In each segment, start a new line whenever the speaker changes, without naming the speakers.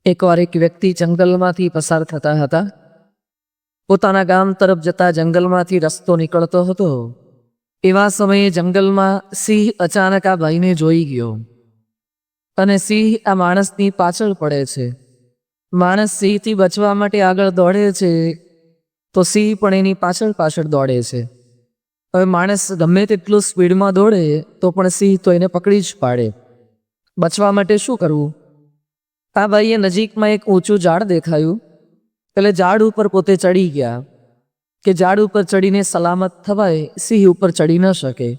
એકવાર એક વ્યક્તિ જંગલમાંથી પસાર થતા હતા. પોતાના ગામ તરફ જતા જંગલમાંથી રસ્તો નીકળતો હતો. એવા સમયે જંગલમાં સિંહ અચાનક આ ભાઈને જોઈ ગયો અને સિંહ આ માણસની પાછળ પડે છે. માણસ સિંહથી બચવા માટે આગળ દોડે છે તો સિંહ પણ એની પાછળ પાછળ દોડે છે. હવે માણસ ગમે તેટલું સ્પીડમાં દોડે તો પણ સિંહ તો એને પકડી જ પાડે. બચવા માટે શું કરવું? આ ભાઈએ નજીકમાં એક ઊંચું ઝાડ દેખાયું એટલે ઝાડ ઉપર પોતે ચડી ગયા કે ઝાડ ઉપર ચડીને સલામત થવાય, સિંહ ઉપર ચડી ન શકે.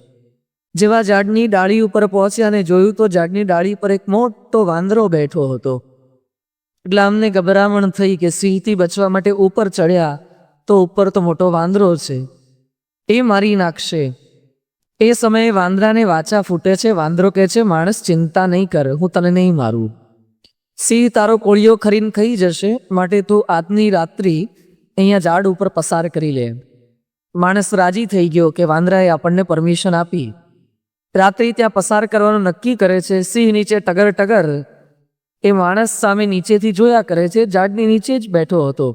જેવા ઝાડની ડાળી ઉપર પહોંચ્યા અને જોયું તો ઝાડની ડાળી પર એક મોટો વાંદરો બેઠો હતો. એટલે અમને ગભરામણ થઈ કે સિંહથી બચવા માટે ઉપર ચડ્યા તો ઉપર તો મોટો વાંદરો છે, એ મારી નાખશે. એ સમયે વાંદરાને વાચા ફૂટે છે. વાંદરો કહે છે, માણસ ચિંતા નહીં કર, હું તને નહીં મારું. સિંહ તારો કોળિયો ખરીને ખાઈ જશે, માટે તું આજની રાત્રિ અહીંયા ઝાડ ઉપર પસાર કરી લે. માણસ રાજી થઈ ગયો કે વાંદરાએ આપણને પરમિશન આપી. રાત્રિ ત્યાં પસાર કરવાનું નક્કી કરે છે. સિંહ નીચે ટગર ટગર એ માણસ સામે નીચેથી જોયા કરે છે. ઝાડની નીચે જ બેઠો હતો.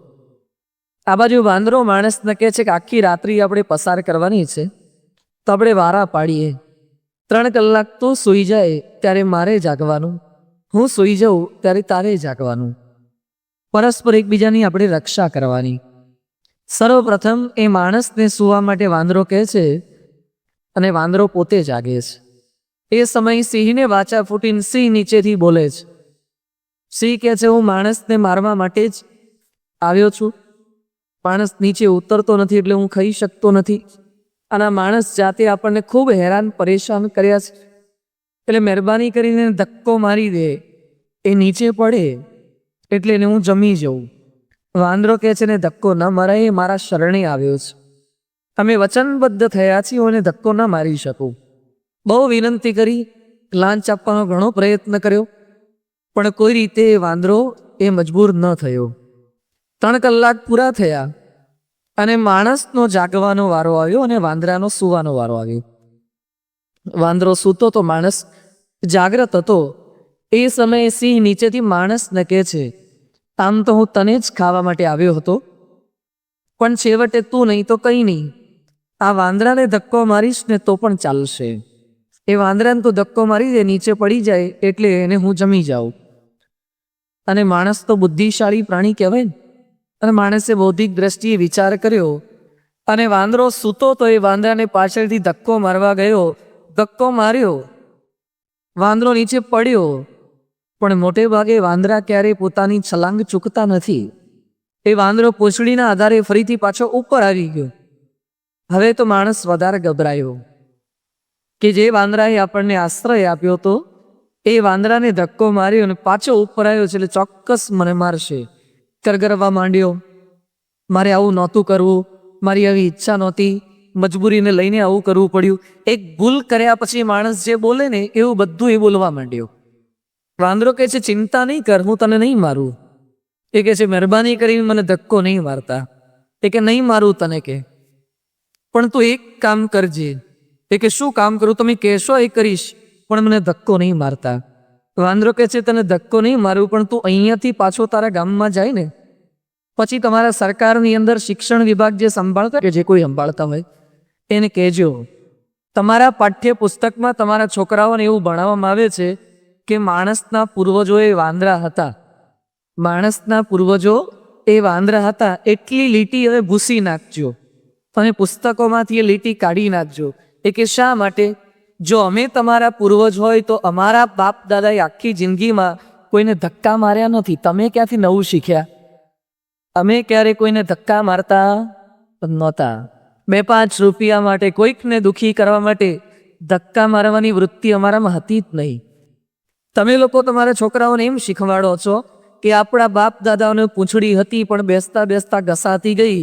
આ બાજુ વાંદરો માણસને કહે છે કે આખી રાત્રિ આપણે પસાર કરવાની છે તો આપણે વારા પાડીએ. 3 કલાક તો સૂઈ જાય ત્યારે મારે જાગવાનું, હું સૂઈ જાઉં ત્યારે તારે જાગવાનું. પરસ્પર એકબીજાની આપણે રક્ષા કરવાની. સર્વપ્રથમ એ માણસને સૂવા માટે વાંદરો કહે છે અને વાંદરો પોતે જાગે છે. એ સમય સિંહને વાચા ફૂટીને સિંહ નીચેથી બોલે છે. સિંહ કહે છે, હું માણસને મારવા માટે જ આવ્યો છું. માણસ નીચે ઉતરતો નથી એટલે હું ખાઈ શકતો નથી. અને આ માણસ જાતે આપણને ખૂબ હેરાન પરેશાન કર્યા છે, એટલે મહેરબાની કરીને ધક્કો મારી દે, એ નીચે પડે એટલે એને હું જમી જાઉં. વાંદરો કહે છે, ને ધક્કો ન મરાય, એ મારા શરણે આવ્યો છે. અમે વચનબદ્ધ થયા છીએ, હું એને ધક્કો ન મારી શકું. બહુ વિનંતી કરી, લાંચ આપવાનો ઘણો પ્રયત્ન કર્યો, પણ કોઈ રીતે વાંદરો એ મજબૂર ન થયો. 3 કલાક પૂરા થયા અને માણસનો જાગવાનો વારો આવ્યો અને વાંદરાનો સૂવાનો વારો આવ્યો. વાંદરો સૂતો તો માણસ જાગ્રત હતો. એ સમયે સિંહ નીચેથી માણસને કહે છે, આમ તો હું તને જ ખાવા માટે આવ્યો હતો, પણ છેવટે તું નહીં તો કંઈ નહીં. આ વાંદરાને ધક્કો મારીશ ને તો પણ ચાલશે. એ વાંદરાને તો ધક્કો મારી દે, નીચે પડી જાય એટલે એને હું જમી જાઉં. અને માણસ તો બુદ્ધિશાળી પ્રાણી કહેવાય ને. અને માણસે બૌદ્ધિક દ્રષ્ટિએ વિચાર કર્યો અને વાંદરો સૂતો તો એ વાંદરાને પાછળથી ધક્કો મારવા ગયો. ધક્કો માર્યો, વાંદરો નીચે પડ્યો, પણ મોટે ભાગે વાંદરા ક્યારેય પોતાની છલાંગ ચૂકતા નથી. એ વાંદરો પૂંછડીના આધારે ફરીથી પાછો ઉપર આવી ગયો. હવે તો માણસ વધારે ગભરાયો કે જે વાંદરાએ આપણને આશ્રય આપ્યો હતો એ વાંદરાને ધક્કો માર્યો અને પાછો ઉપર આવ્યો છે એટલે ચોક્કસ મને મારશે. કરગરવા માંડ્યો, મારે આવું નહોતું કરવું, મારી આવી ઈચ્છા નહોતી, મજબૂરીને લઈને આવું કરવું પડ્યું. એક ભૂલ કર્યા પછી માણસ જે બોલે ને એવું બધું એ બોલવા માંડ્યો. વાંદરો કહે છે, ચિંતા નહીં કર, હું તને નહીં મારું. એ કહે છે, મહેરબાની કરીને મને ધક્કો નહીં મારતા. એ કે નહીં મારું તને, કે પણ તું એક કામ કરજે. એ કે શું કામ કરું? તમે કહેશો એ કરીશ, પણ મને ધક્કો નહીં મારતા. વાંદરો કહે છે, તને ધક્કો નહીં મારું, પણ તું અહીંયાથી પાછો તારા ગામમાં જાય ને પછી તમારા સરકારની અંદર શિક્ષણ વિભાગ જે સંભાળતા કે જે કોઈ સંભાળતા હોય એને કહેજો, તમારા પાઠ્ય પુસ્તકમાં તમારા છોકરાઓને એવું ભણાવવામાં આવે છે કે માણસના પૂર્વજો એ વાંદરા હતા. માણસના પૂર્વજો એ વાંદરા હતા. એટલી લીટી હવે ભૂસી નાખજો, તમે પુસ્તકોમાંથી એ લીટી કાઢી નાખજો. એ કે શા માટે? જો અમે તમારા પૂર્વજ હોય તો અમારા બાપ દાદાએ આખી જિંદગીમાં કોઈને ધક્કા માર્યા નથી. તમે ક્યાંથી નવું શીખ્યા? અમે ક્યારે કોઈને ધક્કા મારતા નહોતા. 2-5 રૂપિયા માટે કોઈકને દુઃખી કરવા માટે ધક્કા મારવાની વૃત્તિ અમારામાં હતી જ નહીં. તમે લોકો તમારા છોકરાઓને એમ શીખવાડો છો કે આપણા બાપ દાદાઓને પૂંછડી હતી પણ બેસતા બેસતા ઘસાતી ગઈ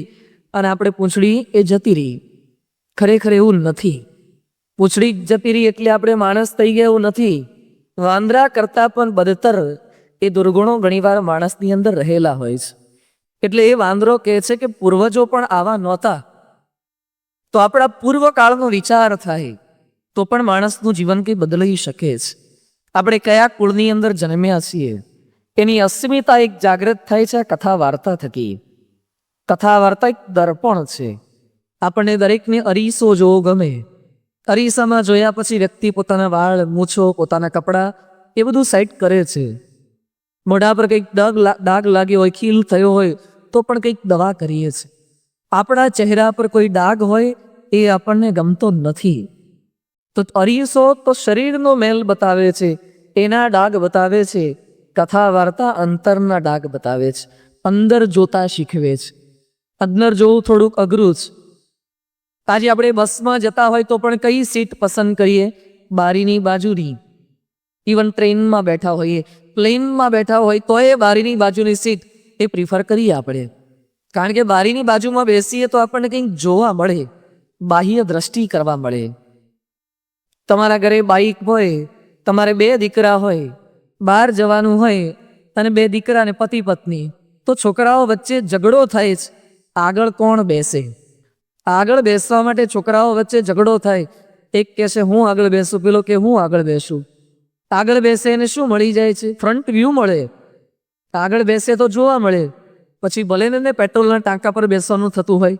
અને આપણે પૂંછડી એ જતી રહી. ખરેખર એવું નથી. પૂંછડી જતી રહી એટલે આપણે માણસ થઈ ગયા એવું નથી. વાંદરા કરતાં પણ બદતર એ દુર્ગુણો ઘણીવાર માણસની અંદર રહેલા હોય છે. એટલે એ વાંદરો કહે છે કે પૂર્વજો પણ આવા નહોતા. તો આપણા પૂર્વકાળનો વિચાર થાય તો પણ માણસનું જીવન કંઈ બદલાઈ શકે છે. આપણે કયા કુળની અંદર જન્મ્યા છીએ, એની અસ્મિતા એક જાગૃત થાય છે કથા વાર્તા થકી. કથા વાર્તા એક દર્પણ છે. આપણને દરેકને અરીસો જોવો ગમે. અરીસામાં જોયા પછી વ્યક્તિ પોતાના વાળ, મૂછો, પોતાના કપડાં એ બધું સાઈડ કરે છે. મોઢા પર કંઈક ડાઘ લાગ્યો હોય, ખીલ થયો હોય તો પણ કંઈક દવા કરીએ છીએ. આપણા ચહેરા પર કોઈ ડાઘ હોય એ આપણને ગમતો નથી. તો અરીસો તો શરીરનો મેલ બતાવે છે, એના ડાઘ બતાવે છે. કથા વાર્તા અંતરના ડાઘ બતાવે છે, અંદર જોતા શીખવે છે. અંદર જોવું થોડુંક અઘરું છે. આજે આપણે બસમાં જતા હોય તો પણ કઈ સીટ પસંદ કરીએ? બારીની બાજુની. ઇવન ટ્રેનમાં બેઠા હોઈએ, પ્લેનમાં બેઠા હોય તો એ બારીની બાજુની સીટ એ પ્રિફર કરીએ આપણે. કારણ કે બારીની બાજુમાં બેસીએ તો આપણને કંઈક જોવા મળે, બાહ્ય દ્રષ્ટિ કરવા મળે. તમારા ઘરે બાઈક હોય, તમારે 2 દીકરા હોય, બહાર જવાનું હોય અને 2 દીકરા અને પતિ પત્ની, તો છોકરાઓ વચ્ચે ઝઘડો થાય છે, આગળ કોણ બેસે? આગળ બેસવા માટે છોકરાઓ વચ્ચે ઝઘડો થાય. એક કહેશે હું આગળ બેસું, પેલો કે હું આગળ બેસું. આગળ બેસે એને શું મળી જાય છે? ફ્રન્ટ વ્યૂ મળે. આગળ બેસે તો જોવા મળે. પછી ભલે ને પેટ્રોલના ટાંકા પર બેસવાનું થતું હોય,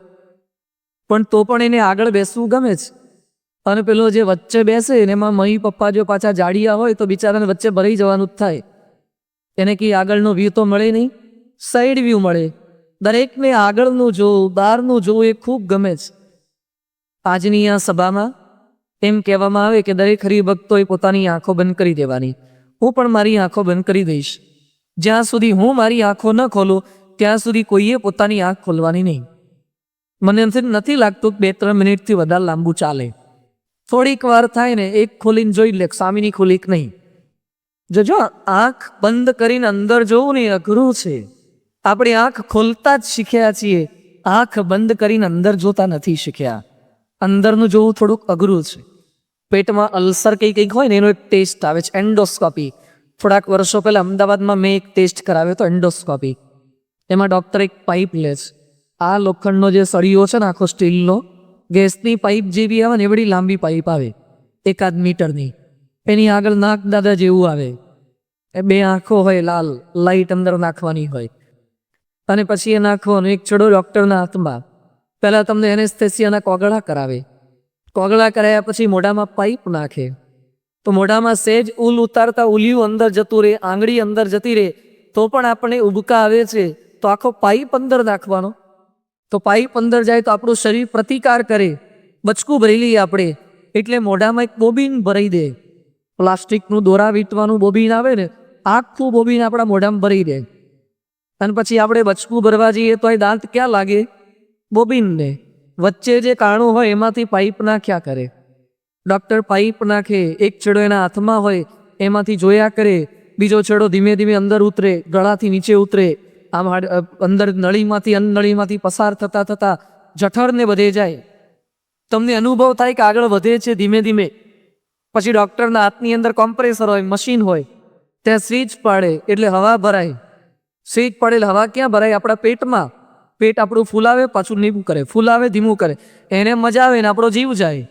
પણ તો પણ એને આગળ બેસવું ગમે છે. અને પેલો જે વચ્ચે બેસે એમાં મમ્મી પપ્પા જો પાછા જાડિયા હોય તો બિચારાને વચ્ચે ભરાઈ જવાનું જ થાય. એને કંઈ આગળનો વ્યૂ તો મળે નહીં, સાઈડ વ્યૂ મળે. દરેકને આગળનું જોવું, બહારનું જોવું એ ખૂબ ગમે છે. આજની આ સભામાં એમ કહેવામાં આવે કે દરેક હરિભક્તોએ પોતાની આંખો બંધ કરી દેવાની. હું પણ મારી આંખો બંધ કરી દઈશ. જ્યાં સુધી હું મારી આંખો ન ખોલું ત્યાં સુધી કોઈએ પોતાની આંખ ખોલવાની નહીં. મને નથી લાગતું 2-3 મિનિટથી વધારે લાંબુ ચાલે. થોડીક વાર થાય ને એક ખોલીને જોઈ લે, સામેની ખોલી કે નહીં. જો આંખ બંધ કરીને અંદર જોવું ને અઘરું છે. આપણે આંખ ખોલતા જ શીખ્યા છીએ, આંખ બંધ કરીને અંદર જોતા નથી શીખ્યા. અંદરનું જોવું થોડુંક અઘરું છે. પેટમાં અલ્સર કંઈક હોય ને એનો એક ટેસ્ટ આવે છે, એન્ડોસ્કોપી. થોડાક વર્ષો પહેલાં અમદાવાદમાં મેં એક ટેસ્ટ કરાવ્યો હતો, એન્ડોસ્કોપી. એમાં ડૉક્ટર એક પાઇપ લે છે. આ લોખંડનો જે સળિયો છે ને આખો સ્ટીલનો, ગેસની પાઇપ જેવી આવે ને એવડી લાંબી પાઇપ આવે, 1 મીટરની. એની આગળ નાક દાદા જેવું આવે. એ 2 આંખો હોય, લાલ લાઈટ અંદર નાખવાની હોય. અને પછી એ નાખવાનો એક છડો ડૉક્ટરના હાથમાં. પહેલાં તમને એનેસ્થેસિયાના કોગળા કરાવે. કોગળા કરાયા પછી મોઢામાં પાઇપ નાખે. તો મોઢામાં સહેજ ઉલ ઉતારતા ઉલિયું અંદર જતું રહે, આંગળી અંદર જતી રહે તો પણ આપણને ઉબકા આવે છે. તો આખો પાઇપ અંદર નાખવાનો. તો પાઇપ અંદર જાય તો આપણું શરીર પ્રતિકાર કરે. બચકું ભરી લઈએ આપણે, એટલે મોઢામાં એક બોબીન ભરાઈ દે. પ્લાસ્ટિકનું દોરા વીંટવાનું બોબીન આવે ને, આખું બોબીન આપણા મોઢામાં ભરી દે. અને પછી આપણે બચકું ભરવા જઈએ તો એ દાંત ક્યાં લાગે? બોબીનને. વચ્ચે જે કાણું હોય એમાંથી પાઇપ નાખ્યા કરે. ડૉક્ટર પાઇપ નાખે, એક છેડો એના હાથમાં હોય એમાંથી જોયા કરે, બીજો છેડો ધીમે ધીમે અંદર ઉતરે, ગળાથી નીચે ઉતરે, આમ અંદર નળીમાંથી અન્નળીમાંથી પસાર થતાં થતાં જઠરને વધે જાય. તમને અનુભવ થાય કે આગળ વધે છે ધીમે ધીમે. પછી ડૉક્ટરના હાથની અંદર કોમ્પ્રેસર હોય, મશીન હોય, ત્યાં સ્વિચ પાડે એટલે હવા ભરાય. સ્વિચ પડેલ હવા ક્યાં ભરાય? આપણા પેટમાં. પેટ આપણું ફૂલાવે, પાછું ધીમું કરે, ફૂલાવે, ધીમું કરે. એને મજા આવે ને આપણો જીવ જાય.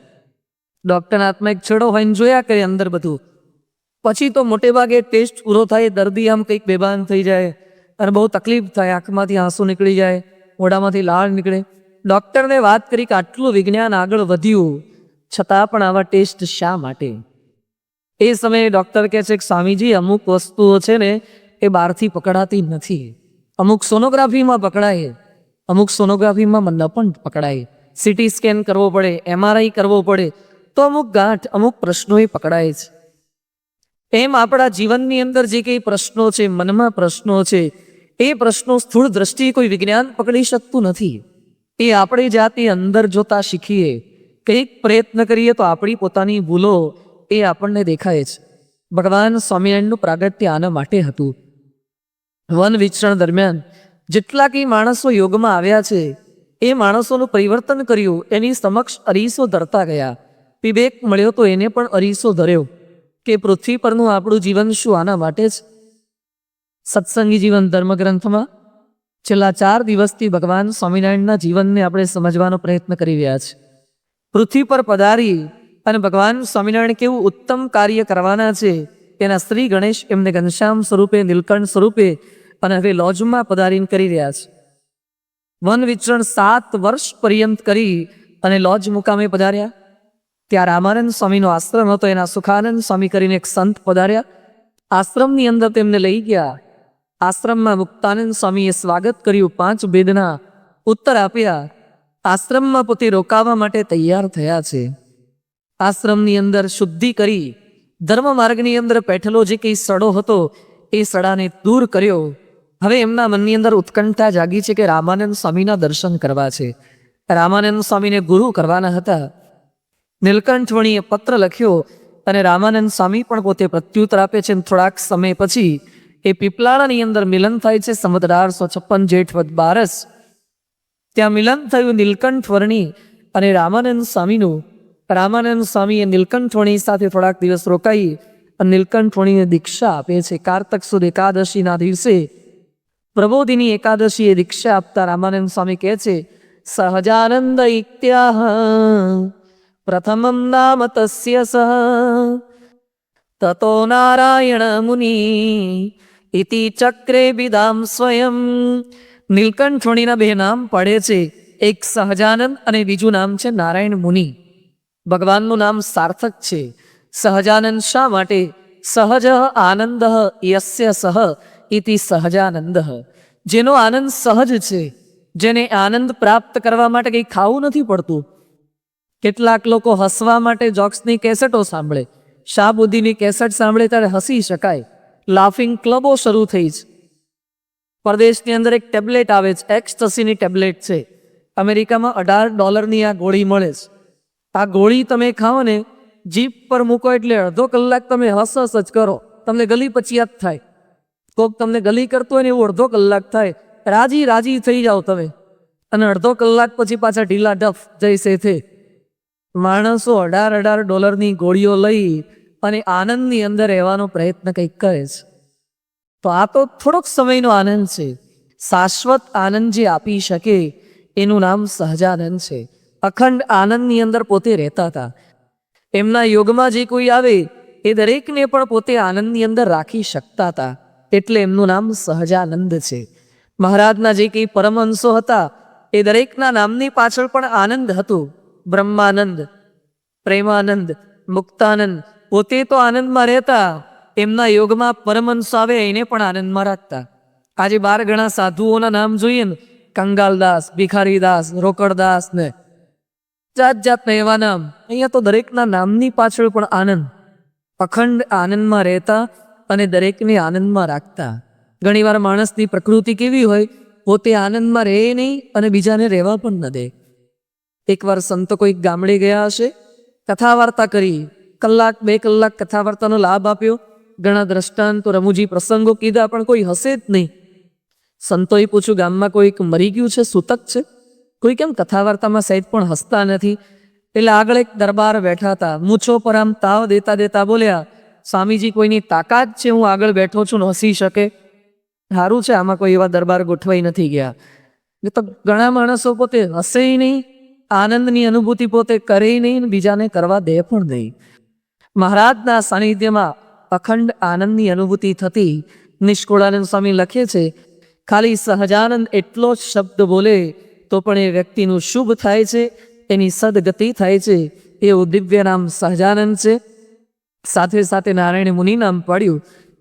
ડૉક્ટરના હાથમાં એક છેડો હોય ને જોયા કરે અંદર બધું. પછી તો મોટે ભાગે ટેસ્ટ પૂરો થાય, દર્દી આમ કંઈક બેભાન થઈ જાય અને બહુ તકલીફ થાય, આંખમાંથી આંસુ નીકળી જાય, મોઢામાંથી લાળ નીકળે. ડૉક્ટરને વાત કરી કે આટલું વિજ્ઞાન આગળ વધ્યું છતાં પણ આવા ટેસ્ટ શા માટે? એ સમયે ડૉક્ટર કહે છે કે સ્વામીજી, અમુક વસ્તુઓ છે ને એ બહારથી પકડાતી નથી. અમુક સોનોગ્રાફીમાં પકડાય, અમુક સોનોગ્રાફીમાં ન પણ પકડાય. સિટી સ્કેન કરવો પડે, MRI કરવો પડે તો અમુક ગાંઠ, અમુક પ્રશ્નો એ પકડાય છે. એમ આપણા જીવનની અંદર જે કંઈ પ્રશ્નો છે, મનમાં પ્રશ્નો છે, એ પ્રશ્નો સ્થૂળ દ્રષ્ટિએ કોઈ વિજ્ઞાન પકડી શકતું નથી. એ આપણે જાતે અંદર જોતા શીખીએ, કંઈક પ્રયત્ન કરીએ તો આપણી પોતાની ભૂલો એ આપણને દેખાય છે. ભગવાન સ્વામિનારાયણનું પ્રાગટ્ય આના માટે હતું. વન વિચરણ દરમિયાન જેટલા કંઈ માણસો યોગમાં આવ્યા છે એ માણસોનું પરિવર્તન કર્યું. એની સમક્ષ અરીસો ધરતા ગયા. વિવેક મળ્યો તો એને પણ અરીસો ધર્યો કે પૃથ્વી પરનું આપણું જીવન શું આના માટે જ? સત્સંગી જીવન ધર્મગ્રંથમાં છેલ્લા 4 દિવસથી ભગવાન સ્વામિનારાયણના જીવનને આપણે સમજવાનો પ્રયત્ન કરી રહ્યા છીએ. પૃથ્વી પર પધારી અને ભગવાન સ્વામિનારાયણ કેવું ઉત્તમ કાર્ય કરવાના છે તેના શ્રી ગણેશ એમને ઘનશ્યામ સ્વરૂપે, નીલકંઠ સ્વરૂપે અને હવે લોજમાં પધારીને કરી રહ્યા છે. વન વિચરણ 7 વર્ષ પર્યંત કરી અને લોજ મુકામે પધાર્યા. ત્યાં રામાનંદ સ્વામીનો આશ્રમ હતો. એના સુખાનંદ સ્વામી કરીને એક સંત પધાર્યા. આશ્રમની અંદર તેમને લઈ ગયા. આશ્રમમાં મુક્તાનંદ સ્વામીએ સ્વાગત કર્યું, 5 ભેદના ઉત્તર આપ્યા. આશ્રમમાં પોતે રોકાવા માટે તૈયાર થયા છે. આશ્રમની અંદર શુદ્ધિ કરી ધર્મ માર્ગની અંદર બેઠેલો જે કંઈ સડો હતો એ સડાને દૂર કર્યો. હવે એમના મનની અંદર ઉત્કંઠા જાગી છે કે રામાનંદ સ્વામીના દર્શન કરવા છે. રામાનંદ સ્વામીને ગુરુ કરવાના હતા. નીલકંઠવણીએ પત્ર લખ્યો અને રામાનંદ સ્વામી પણ પોતે પ્રત્યુત્તર આપે છે. થોડાક સમય પછી એ પીપલાણાની અંદર મિલન થાય છે. સંવત 1856 જેઠ વદ 12. ત્યાં મિલન થયું નીલકંઠ વર્ણી અને રામાનંદ સ્વામીનું. રામાનંદ સ્વામીએ નીલકંઠ વર્ણી સાથે થોડાક દિવસ રોકાઈ અને નીલકંઠ વર્ણીને દીક્ષા આપે છે. કારતક સુદ એકાદશીના દિવસે પ્રબોધિની એકાદશીએ દીક્ષા આપતા રામાનંદ સ્વામી કહે છે, સહજાનંદ ઇત્યાહ પ્રથમમ નામ તસ્ય સહ તતો નારાયણ મુનિ ઇતિ ચક્રે વિદામ સ્વયં. નીલકંઠ વર્ણીના 2 નામ પડે છે. એક સહજાનંદ અને બીજું નામ છે નારાયણ મુનિ. ભગવાનનું નામ સાર્થક છે. સહજાનંદ શા માટે? સહજ આનંદ યસ્ય સહ ઇતિ સહજાનંદ. જેનો આનંદ સહજ છે, જેને આનંદ પ્રાપ્ત કરવા માટે કંઈ ખાવું નથી પડતું. કેટલાક લોકો હસવા માટે જોક્સની કેસેટો સાંભળે. શાહબુદ્દીની કેસેટ સાંભળે ત્યારે હસી શકાય. લાફિંગ ક્લબો શરૂ થઈ છે. પરદેશની અંદર એક ટેબ્લેટ આવે છે, એક્સટસીની ટેબ્લેટ છે. અમેરિકામાં $18 આ ગોળી મળે છે. આ ગોળી તમે ખાઓ ને, જીભ પર મૂકો એટલે અડધો કલાક તમે હસ જ કરો. તમને ગલી પચિયાત થાય. કોક તમને ગલી કરતો હોય ને એવું અડધો કલાક થાય. રાજી રાજી થઈ જાઓ તમે અને અડધો કલાક પછી પાછા ઢીલા ડફ જઈ સેથે. માણસો $18 ગોળીઓ લઈ અને આનંદની અંદર રહેવાનો પ્રયત્ન કંઈક કરે છે. તો આ તો થોડોક સમયનો આનંદ છે. શાશ્વત આનંદ જે આપી શકે એનું નામ સહજાનંદ છે. અખંડ આનંદની અંદર પોતે રહેતા હતા. એમના યોગમાં જે કોઈ આવે એ દરેકને પણ પોતે આનંદની અંદર રાખી શકતા હતા. એટલે એમનું નામ સહજાનંદ છે. મહારાજના જે કંઈ પરમહંસો હતા એ દરેકના નામની પાછળ પણ આનંદ હતું. બ્રહ્માનંદ, પ્રેમાનંદ, મુક્તાનંદ પોતે તો આનંદમાં રહેતા. એમના યોગમાં પરમહંસો આવે એને પણ આનંદમાં રાખતા. આજે 12 ગણા સાધુઓના નામ જોઈએ ને, કંગાલદાસ, ભિખારીદાસ, રોકડદાસ ને જાત જાતના એવા નામ. અહીંયા તો દરેકના નામની પાછળ પણ આનંદ. અખંડ આનંદમાં રહેતા અને દરેકને આનંદમાં રાખતા. ઘણીવાર માણસની પ્રકૃતિ કેવી હોય, પોતે આનંદમાં રહે નહીં અને બીજાને રહેવા પણ ન દે. એકવાર સંતો કોઈક ગામડે ગયા હશે, કથા વાર્તા કરી. 1-2 કલાક કથા વાર્તાનો લાભ આપ્યો. ઘણા દ્રષ્ટાંતો રમૂજી પ્રસંગો કીધા, પણ કોઈ હસે જ નહીં. સંતોએ પૂછ્યું, ગામમાં કોઈક મરી ગયું છે, સૂતક છે? કોઈ કેમ કથા વાર્તામાં સહેજ પણ હસતા નથી? એટલે આગળ એક દરબાર બેઠા હતા. મૂછો પર આમ તાવ દેતા દેતા બોલ્યા, સ્વામીજી કોઈની તાકાત છે હું આગળ બેઠો છું ને હસી શકે? સારું છે આમાં કોઈ એવા દરબાર ગોઠવાઈ નથી ગયા. તો ઘણા માણસો પોતે હસે નહીં, આનંદની અનુભૂતિ પોતે કરે નહીં, બીજાને કરવા દે પણ નહીં. મહારાજના સાનિધ્યમાં અખંડ આનંદની અનુભૂતિ થતી. નિષ્કુળાનંદ સ્વામી લખે છે, ખાલી સહજાનંદ એટલો જ શબ્દ બોલે તો પણ એ વ્યક્તિનું શુભ થાય છે, એની સદગતિ થાય છે. એવું દિવ્ય નામ સહજાનંદ છે. સાથે સાથે નારાયણ મુનિ નામ પાડ્યું.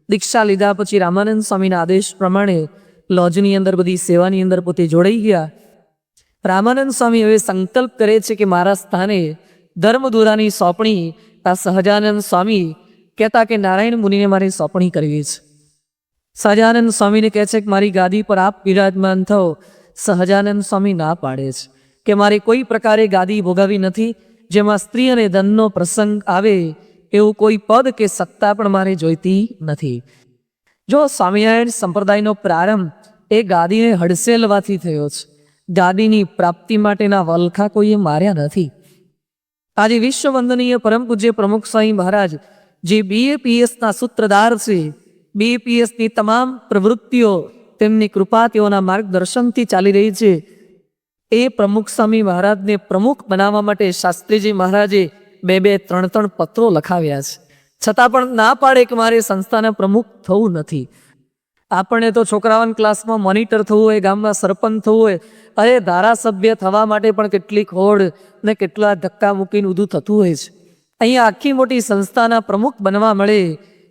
દીક્ષા લીધા પછી રામાનંદ સ્વામીના આદેશ પ્રમાણે લોજની અંદર બધી સેવાની અંદર પોતે જોડાઈ ગયા. રામાનંદ સ્વામી હવે સંકલ્પ કરે છે કે મારા સ્થાને ધર્મધુરાની સોંપણી આ સહજાનંદ સ્વામી કહેતા કે નારાયણ મુનિને મારે સોંપણી કરવી છે. સહજાનંદ સ્વામીને કહે છે કે મારી ગાદી પર આપ બિરાજમાન થાઓ. સહજાનંદ સ્વામી ના પાડે છે કે મારે કોઈ પ્રકારે ગાદી ભોગવવી નથી. જેમાં સ્ત્રી અને ધનનો પ્રસંગ આવે એવું કોઈ પદ કે સત્તા પણ મારે જોઈતી નથી. જો સ્વામિનારાયણ સંપ્રદાયનો પ્રારંભ એ ગાદીને હડસેલવાથી થયો છે. ગાદીની પ્રાપ્તિ માટેના વલખા કોઈએ માર્યા નથી. આજે વિશ્વવંદનીય પરમ પૂજ્ય પ્રમુખ સ્વામી મહારાજ જે BAPSના સૂત્રધાર છે, BAPSની તમામ પ્રવૃત્તિઓ તેમની કૃપા તેઓના માર્ગદર્શનથી ચાલી રહી છે. એ પ્રમુખ સ્વામી મહારાજને પ્રમુખ બનાવવા માટે શાસ્ત્રીજી મહારાજે 2-2, 3-3 પત્રો લખાવ્યા છે. છતાં પણ ના પાડે કે મારે સંસ્થાના પ્રમુખ થવું નથી. આપણને તો છોકરાઓના ક્લાસમાં મોનિટર થવું હોય, ગામમાં સરપંચ થવું હોય, અરે ધારાસભ્ય થવા માટે પણ કેટલી હોડ ને કેટલા ધક્કા મૂકીને ઊંધું થતું હોય છે. અહીંયા આખી મોટી સંસ્થાના પ્રમુખ બનવા મળે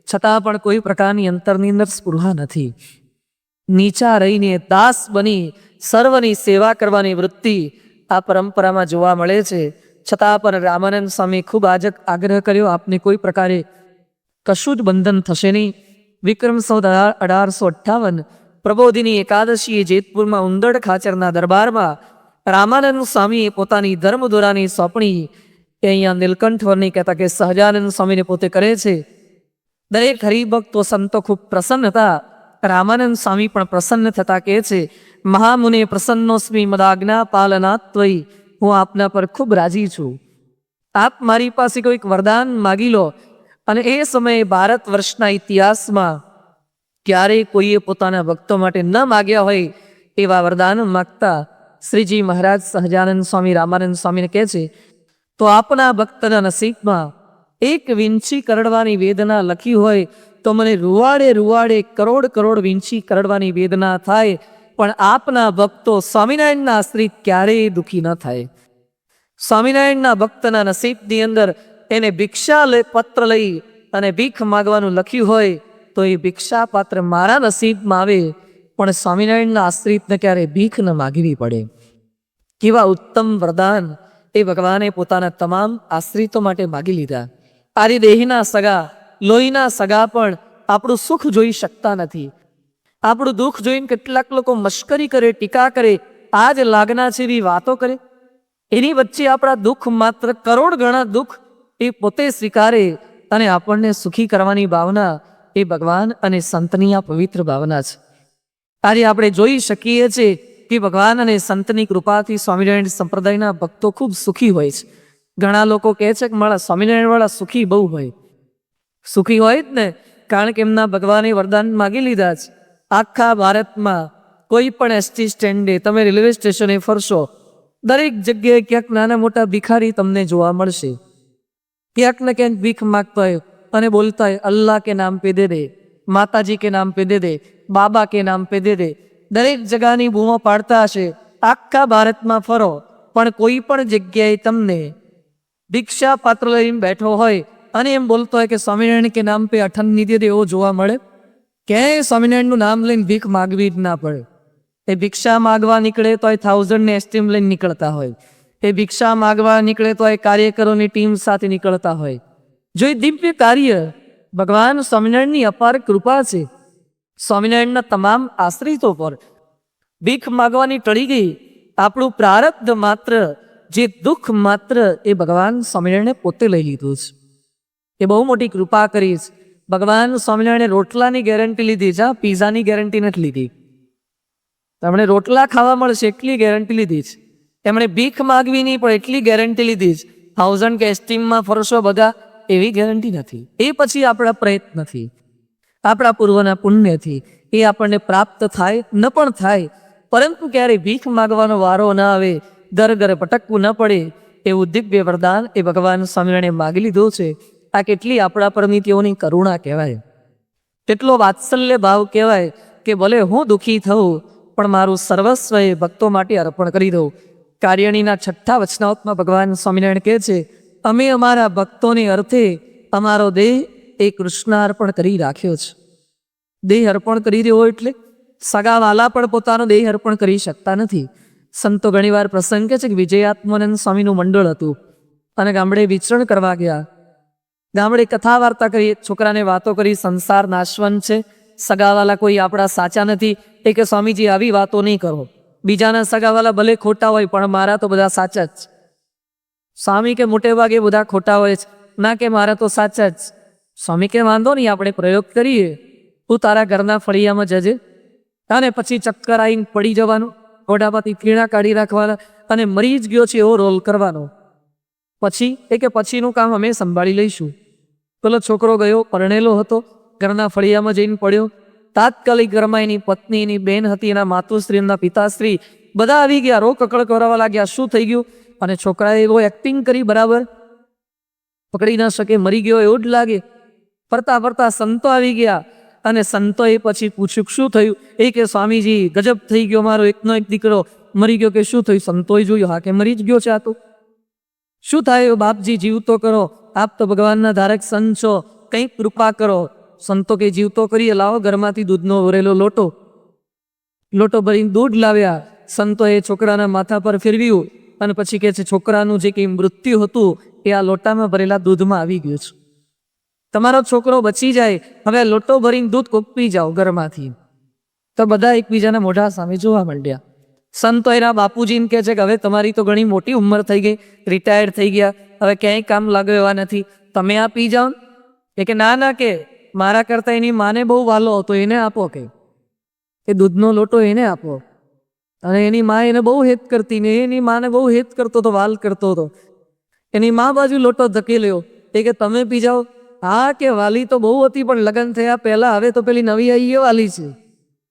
છતાં પણ કોઈ પ્રકારની અંતરની અંદર સ્પૃહા નથી. નીચા રહીને દાસ બની સર્વની સેવા કરવાની વૃત્તિ આ પરંપરામાં જોવા મળે છે. છતાં પણ રામાનંદ સ્વામી ખૂબ આગ્રહ કર્યો, આપને કોઈ પ્રકારે કશું જ બંધન થશે નહીં. વિક્રમ સંવત 1858 પ્રબોધિની એકાદશીએ જેતપુરમાં ઉંદડ ખાચરના દરબારમાં રામાનંદ સ્વામીએ પોતાની ધર્મદોરાની સોંપણી એ અહીંયા નીલકંઠ વર્ણી કહેતા કે સહજાનંદ સ્વામીને પોતે કરે છે. દરેક હરિભક્તો સંતો ખૂબ પ્રસન્ન હતા. રામાનંદ સ્વામી પણ પ્રસન્ન થતા કહે છે, મહામુને પ્રસન્નોસ્મી મદાજ્ઞા પાલનાત્વયી, હું આપના પર ખૂબ રાજી છું. આપ મારી પાસે કોઈક વરદાન માગી લો. અને એ સમયે ભારત વર્ષના ઇતિહાસમાં ક્યારેય કોઈએ પોતાના ભક્તો માટે ન માગ્યા હોય એવા વરદાન માગતા શ્રીજી મહારાજ સહજાનંદ સ્વામી રામાનંદ સ્વામીને કહે છે, તો આપના ભક્તના નસીબમાં એક વીંછી કરડવાની વેદના લખી હોય તો મને રૂવાડે રૂવાડે કરોડ કરોડ વીંછી કરડવાની વેદના થાય, પણ આપના ભક્તો સ્વામિનારાયણના આશ્રિત ક્યારેય દુઃખી ન થાય. સ્વામિનારાયણના ભક્તના નસીબની અંદર એને ભિક્ષા પત્ર લઈ અને ભીખ માગવાનું લખ્યું હોય તો એ ભિક્ષા પાત્ર મારા નસીબમાં આવે, પણ સ્વામિનારાયણના આશ્રિતને ક્યારે ભીખ ન માગવી પડે. કેવા ઉત્તમ વરદાન એ ભગવાને પોતાના તમામ આશ્રિતો માટે માગી લીધા. આરી દેહના સગા, લોહીના સગા પણ આપણું સુખ જોઈ શકતા નથી. આપણું દુઃખ જોઈને કેટલાક લોકો મશ્કરી કરે, ટીકા કરે, આજ લાગના છે એવી વાતો કરે. એની વચ્ચે આપણા દુઃખ માત્ર કરોડ ગણા દુઃખ એ પોતે સ્વીકારે અને આપણને સુખી કરવાની ભાવના એ ભગવાન અને સંતની આ પવિત્ર ભાવના છે. આજે આપણે જોઈ શકીએ છીએ કે ભગવાન અને સંતની કૃપાથી સ્વામિનારાયણ સંપ્રદાયના ભક્તો ખૂબ સુખી હોય છે. ઘણા લોકો કહે છે કે મારા સ્વામિનારાયણ વાળા સુખી બહુ હોય. સુખી હોય જ ને, કારણ કે એમના ભગવાને વરદાન માગી લીધા છે. આખા ભારતમાં કોઈ પણ એસટી સ્ટેન્ડે તમે રેલવે સ્ટેશને ફરશો, દરેક જગ્યાએ ક્યાંક નાના મોટા ભિખારી તમને જોવા મળશે. ક્યાંક ને ક્યાંક ભીખ માગતા હોય અને બોલતા હોય, અલ્લાહ કે નામ પે દે દે, માતાજી કે નામ પે દે દે, બાબા કે નામ પે દે દે. દરેક જગાની બૂમો પાડતા હશે. આખા ભારતમાં ફરો પણ કોઈ પણ જગ્યાએ તમને ભિક્ષા પાત્ર લઈને બેઠો હોય અને એમ બોલતો હોય કે સ્વામિનારાયણ કે નામ પે અઠન નહીં દે દે, એવો જોવા મળે? ક્યાંય સ્વામિનારાયણનું નામ લઈને ભીખ માગવી જ ના પડે. એ ભિક્ષા માગવા નીકળે તો 1000 ને એસ્ટીમ લઈને નીકળતા હોય. એ ભિક્ષા માગવા નીકળે તો એ કાર્યકરોની ટીમ સાથે નીકળતા હોય. જો એ દિવ્ય કાર્ય ભગવાન સ્વામિનારાયણની અપાર કૃપા છે સ્વામિનારાયણના તમામ આશ્રિતો પર. ભીખ માગવાની ટળી ગઈ. આપણું પ્રારબ્ધ માત્ર, જે દુઃખ માત્ર એ ભગવાન સ્વામિનારાયણે પોતે લઈ લીધું છે. એ બહુ મોટી કૃપા કરી છે. ભગવાન સ્વામિનારાયણે રોટલાની ગેરંટી લીધી છે, પીઝાની ગેરંટી નથી લીધી. તેમણે રોટલા ખાવા મળશે એટલી ગેરંટી લીધી છે. તેમણે ભીખ માગવી નહીં પણ એટલી ગેરંટી લીધી છે. 1000 કે એસ્ટીમમાં ફરશો બધા, એવી ગેરંટી નથી. એ પછી આપણા પ્રયત્નથી, આપણા પૂર્વના પુણ્યથી એ આપણને પ્રાપ્ત થાય ન પણ થાય, પરંતુ ક્યારે ભીખ માગવાનો વારો ન આવે, ઘર ઘર ભટકવું ન પડે, એવું દિવ્ય વરદાન એ ભગવાન સ્વામિનારાયણે માગી લીધું છે. આ કેટલી આપણા પરની તેઓની કરુણા કહેવાય, કેટલો વાત્સલ્ય ભાવ કહેવાય કે ભલે હું દુઃખી થઉં પણ મારું સર્વસ્વ એ ભક્તો માટે અર્પણ કરી દઉં. કાર્યણીના 6થા વચનાવતમાં ભગવાન સ્વામિનારાયણ કહે છે, અમે અમારા ભક્તોને અર્થે અમારો દેહ એ કૃષ્ણાર્પણ કરી રાખ્યો છે. દેહ અર્પણ કરી દેવો એટલે સગાવાલા પણ પોતાનો દેહ અર્પણ કરી શકતા નથી. સંતો ઘણીવાર પ્રસંગ કહે છે કે વિજયાત્માનંદ સ્વામીનું મંડળ હતું અને ગામડે વિચરણ કરવા ગયા. ગામડે કથા વાર્તા કરી, છોકરાને વાતો કરી, સંસાર નાશવંત છે, સગાવાલા કોઈ આપણા સાચા નથી. એ કે સ્વામીજી આવી વાતો નહીં કરો, બીજાના સગાવાલા ભલે ખોટા હોય પણ મારા તો બધા સાચા જ. સ્વામી કે મોટે ભાગે બધા ખોટા હોય છે, ના કે મારા તો સાચા જ. સ્વામી કે વાંધો નહીં, આપણે પ્રયોગ કરીએ, તું તારા ઘરના ફળિયામાં જજે અને પછી ચક્કર આવીને પડી જવાનું, મોઢામાંથી ફીણા કાઢી રાખવાના અને મરી જ ગયો છે એવો રોલ કરવાનો. પછી એ કે પછીનું કામ અમે સંભાળી લઈશું. પેલો છોકરો ગયો, પરણેલો હતો, ઘરના ફળિયામાં જઈને પડ્યો. તાત્કાલિક ઘરમાં એની પત્ની, એની બેન હતી, એના માતુશ્રી, એમના પિતાશ્રી બધા આવી ગયા, રો કકળ કરવા લાગ્યા. શું થઈ ગયું? અને છોકરાએ એવો એક્ટિંગ કરી, બરાબર પકડી ના શકે, મરી ગયો એવું જ લાગે. ફરતા ફરતા સંતો આવી ગયા અને સંતોએ પછી પૂછ્યું શું થયું. એ કે સ્વામીજી ગજબ થઈ ગયો, મારો એકનો એક દીકરો મરી ગયો. કે શું થયું? સંતોએ જોયું, હા કે મરી જ ગયો છે આ તો. શું થાય બાપજી, જીવતો કરો, આપ તો ભગવાનના ધારક સંત છો, કંઈક કૃપા કરો. સંતો કે જીવતો કરીએ, લાવો ઘરમાંથી દૂધનો ભરેલો લોટો ભરીને દૂધ લાવ્યા. સંતોએ છોકરાના માથા પર ફેરવ્યું અને પછી કહે છે છોકરાનું જે કંઈ મૃત્યુ હતું એ આ લોટામાં ભરેલા દૂધમાં આવી ગયું છે. તમારો છોકરો બચી જાય, હવે લોટો ભરીને દૂધ કોક પી જાઓ ઘરમાંથી. તો બધા એકબીજાના મોઢા સામે જોવા માંડ્યા. સંતો એના બાપુજીને કહે છે કે હવે તમારી તો ઘણી મોટી ઉંમર થઈ ગઈ, રિટાયર્ડ થઈ ગયા, હવે ક્યાંય કામ લાગે એવા નથી, તમે આ પી જાઓ. એ કે ના ના, કે મારા કરતાં એની માને બહુ વાલો હતો, એને આપો. કે એ દૂધનો લોટો એને આપો. અને એની મા એને બહુ હેત કરતી ને એની માને બહુ હેત કરતો હતો, વાલ કરતો હતો. એની મા બાજુ લોટો ધકેલ્યો. એ કે તમે પી જાઓ. હા કે વાલી તો બહુ હતી પણ લગ્ન થયા પહેલા, હવે તો પેલી નવી આવી એ વાલી છે,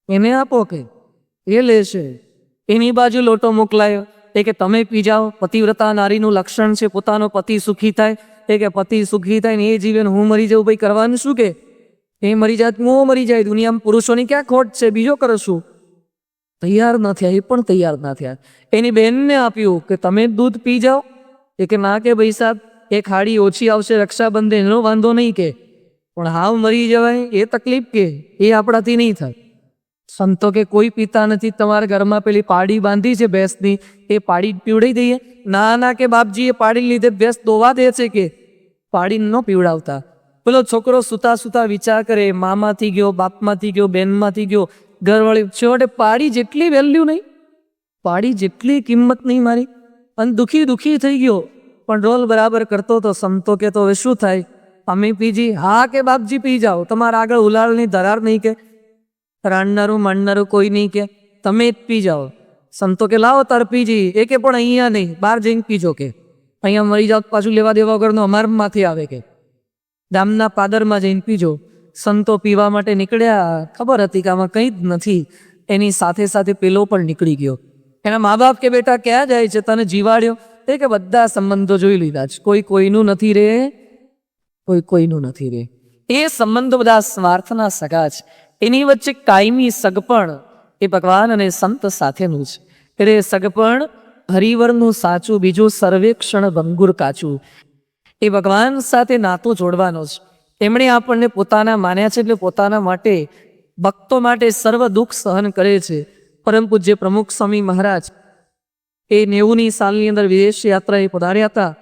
એને આપો. કે એ લેશે. એની બાજુ લોટો મોકલાયો. એ કે તમે પી જાઓ. પતિવ્રતા નારીનું લક્ષણ છે પોતાનો પતિ સુખી થાય. એ કે પતિ સુખી થાય ને એ જીવે ને હું મરી જાઉં, ભાઈ કરવાનું શું? કે એ મરી જાય હું મરી જાય, દુનિયામાં પુરુષોની ક્યાં ખોટ છે, બીજો કરો શું? તૈયાર ન થયા, એ પણ તૈયાર ના થયા. એની બહેનને આપ્યું કે તમે દૂધ પી જાઓ. એ કે ના કે ભાઈ સાહેબ, એક હાડી ઓછી આવશે રક્ષાબંધન, એનો વાંધો નહીં, કે પણ હાવ મરી જવાય એ તકલીફ, કે એ આપણાથી નહીં થાય. સંતો કે કોઈ પીતા નથી, તમારા ઘરમાં પેલી પાડી બાંધી છે ભેંસની, એ પાડી પીવડાવી દઈએ. ના ના કે બાપજી, એ પાડી લીધે ભેંસ દોવા દે છે, કે પાડી ન પીવડાવતા. પેલો છોકરો સુતા સુતા વિચાર કરે, મામાંથી ગયો, બાપમાંથી ગયો, બેનમાંથી ગયો, ઘરવાળી, છેવટે પાડી જેટલી વેલ્યુ નહીં, પાડી જેટલી કિંમત નહીં મારી. અને દુખી થઈ ગયો, પણ રોલ બરાબર કરતો તો. સંતો કે તો હવે શું થાય, અમે પીજી? હા કે બાપજી પી જાઓ, તમારા આગળ ઉલાળની ધરાર નહીં, કે રાણનારું માંડનારું કોઈ નહીં, કે તમે જ પી જાઓ. સંતો કે લાવો તાર પીજી. એ કે પણ અહીંયા નહીં, બહાર જઈને પીજો. કે અહીંયા મરી જાઓ પાછું લેવા દેવા વગરનો અમારમાંથી આવે, કે ગામના પાદરમાં જઈને પીજો. સંતો પીવા માટે નીકળ્યા, ખબર હતી કે આમાં કંઈ જ નથી. એની સાથે સાથે પેલો પણ નીકળી ગયો. એના મા બાપ કે બેટા ક્યાં જાય છે, તને જીવાડ્યો? એ કે બધા સંબંધો જોઈ લીધા છે, કોઈ કોઈનું નથી રે, કોઈ કોઈનું નથી રે. એ સંબંધો બધા સ્વાર્થના સગા છે. એની વચ્ચે કાયમી સગપણ એ ભગવાન અને સંત સાથેનું છે. એટલે સગપણ હરિવરનું સાચું, બીજું સર્વેક્ષણ ભંગુર કાચું. એ ભગવાન સાથે નાતો જોડવાનો છે. એમણે આપણને પોતાના માન્યા છે, એટલે પોતાના માટે, ભક્તો માટે સર્વ દુઃખ સહન કરે છે. પરમ પૂજ્ય પ્રમુખ સ્વામી મહારાજ એ 90ની સાલની અંદર વિદેશ યાત્રાએ પધાર્યા હતા.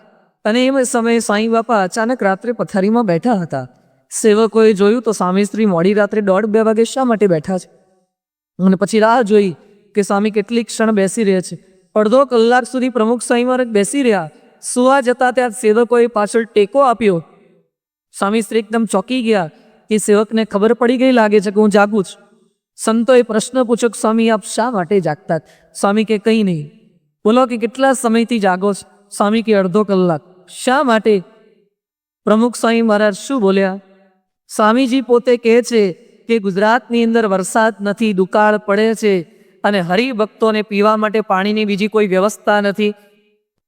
અને એ સમયે સાંઈ બાપા અચાનક રાત્રે પથારીમાં બેઠા હતા. સેવકોએ જોયું તો સ્વામી શ્રી મોડી રાત્રે 1:30-2 વાગે શા માટે બેઠા છે. અને પછી રાહ જોઈ કે સ્વામી કેટલી ક્ષણ બેસી રહ્યા છે. અડધો કલાક સુધી પ્રમુખ સ્વામી મહારાજ બેસી રહ્યા. સુવા જતા ત્યાં સેવકોએ પાછળ ટેકો આપ્યો. સ્વામી શ્રી એકદમ ચોંકી ગયા. એ સેવકને ખબર પડી ગઈ લાગે છે કે હું જાગું છું. સંતોએ પ્રશ્ન પૂછ્યો, સ્વામી આપ શા માટે જાગતા? સ્વામી કે કંઈ નહીં. બોલો કે કેટલા સમયથી જાગો છો? સ્વામી કે અડધો કલાક. શા માટે? પ્રમુખ સ્વામી મહારાજ શું બોલ્યા? સ્વામીજી પોતે કહે છે કે ગુજરાતની અંદર વરસાદ નથી, દુકાળ પડે છે, અને હરિભક્તોને પીવા માટે પાણીની બીજી કોઈ વ્યવસ્થા નથી.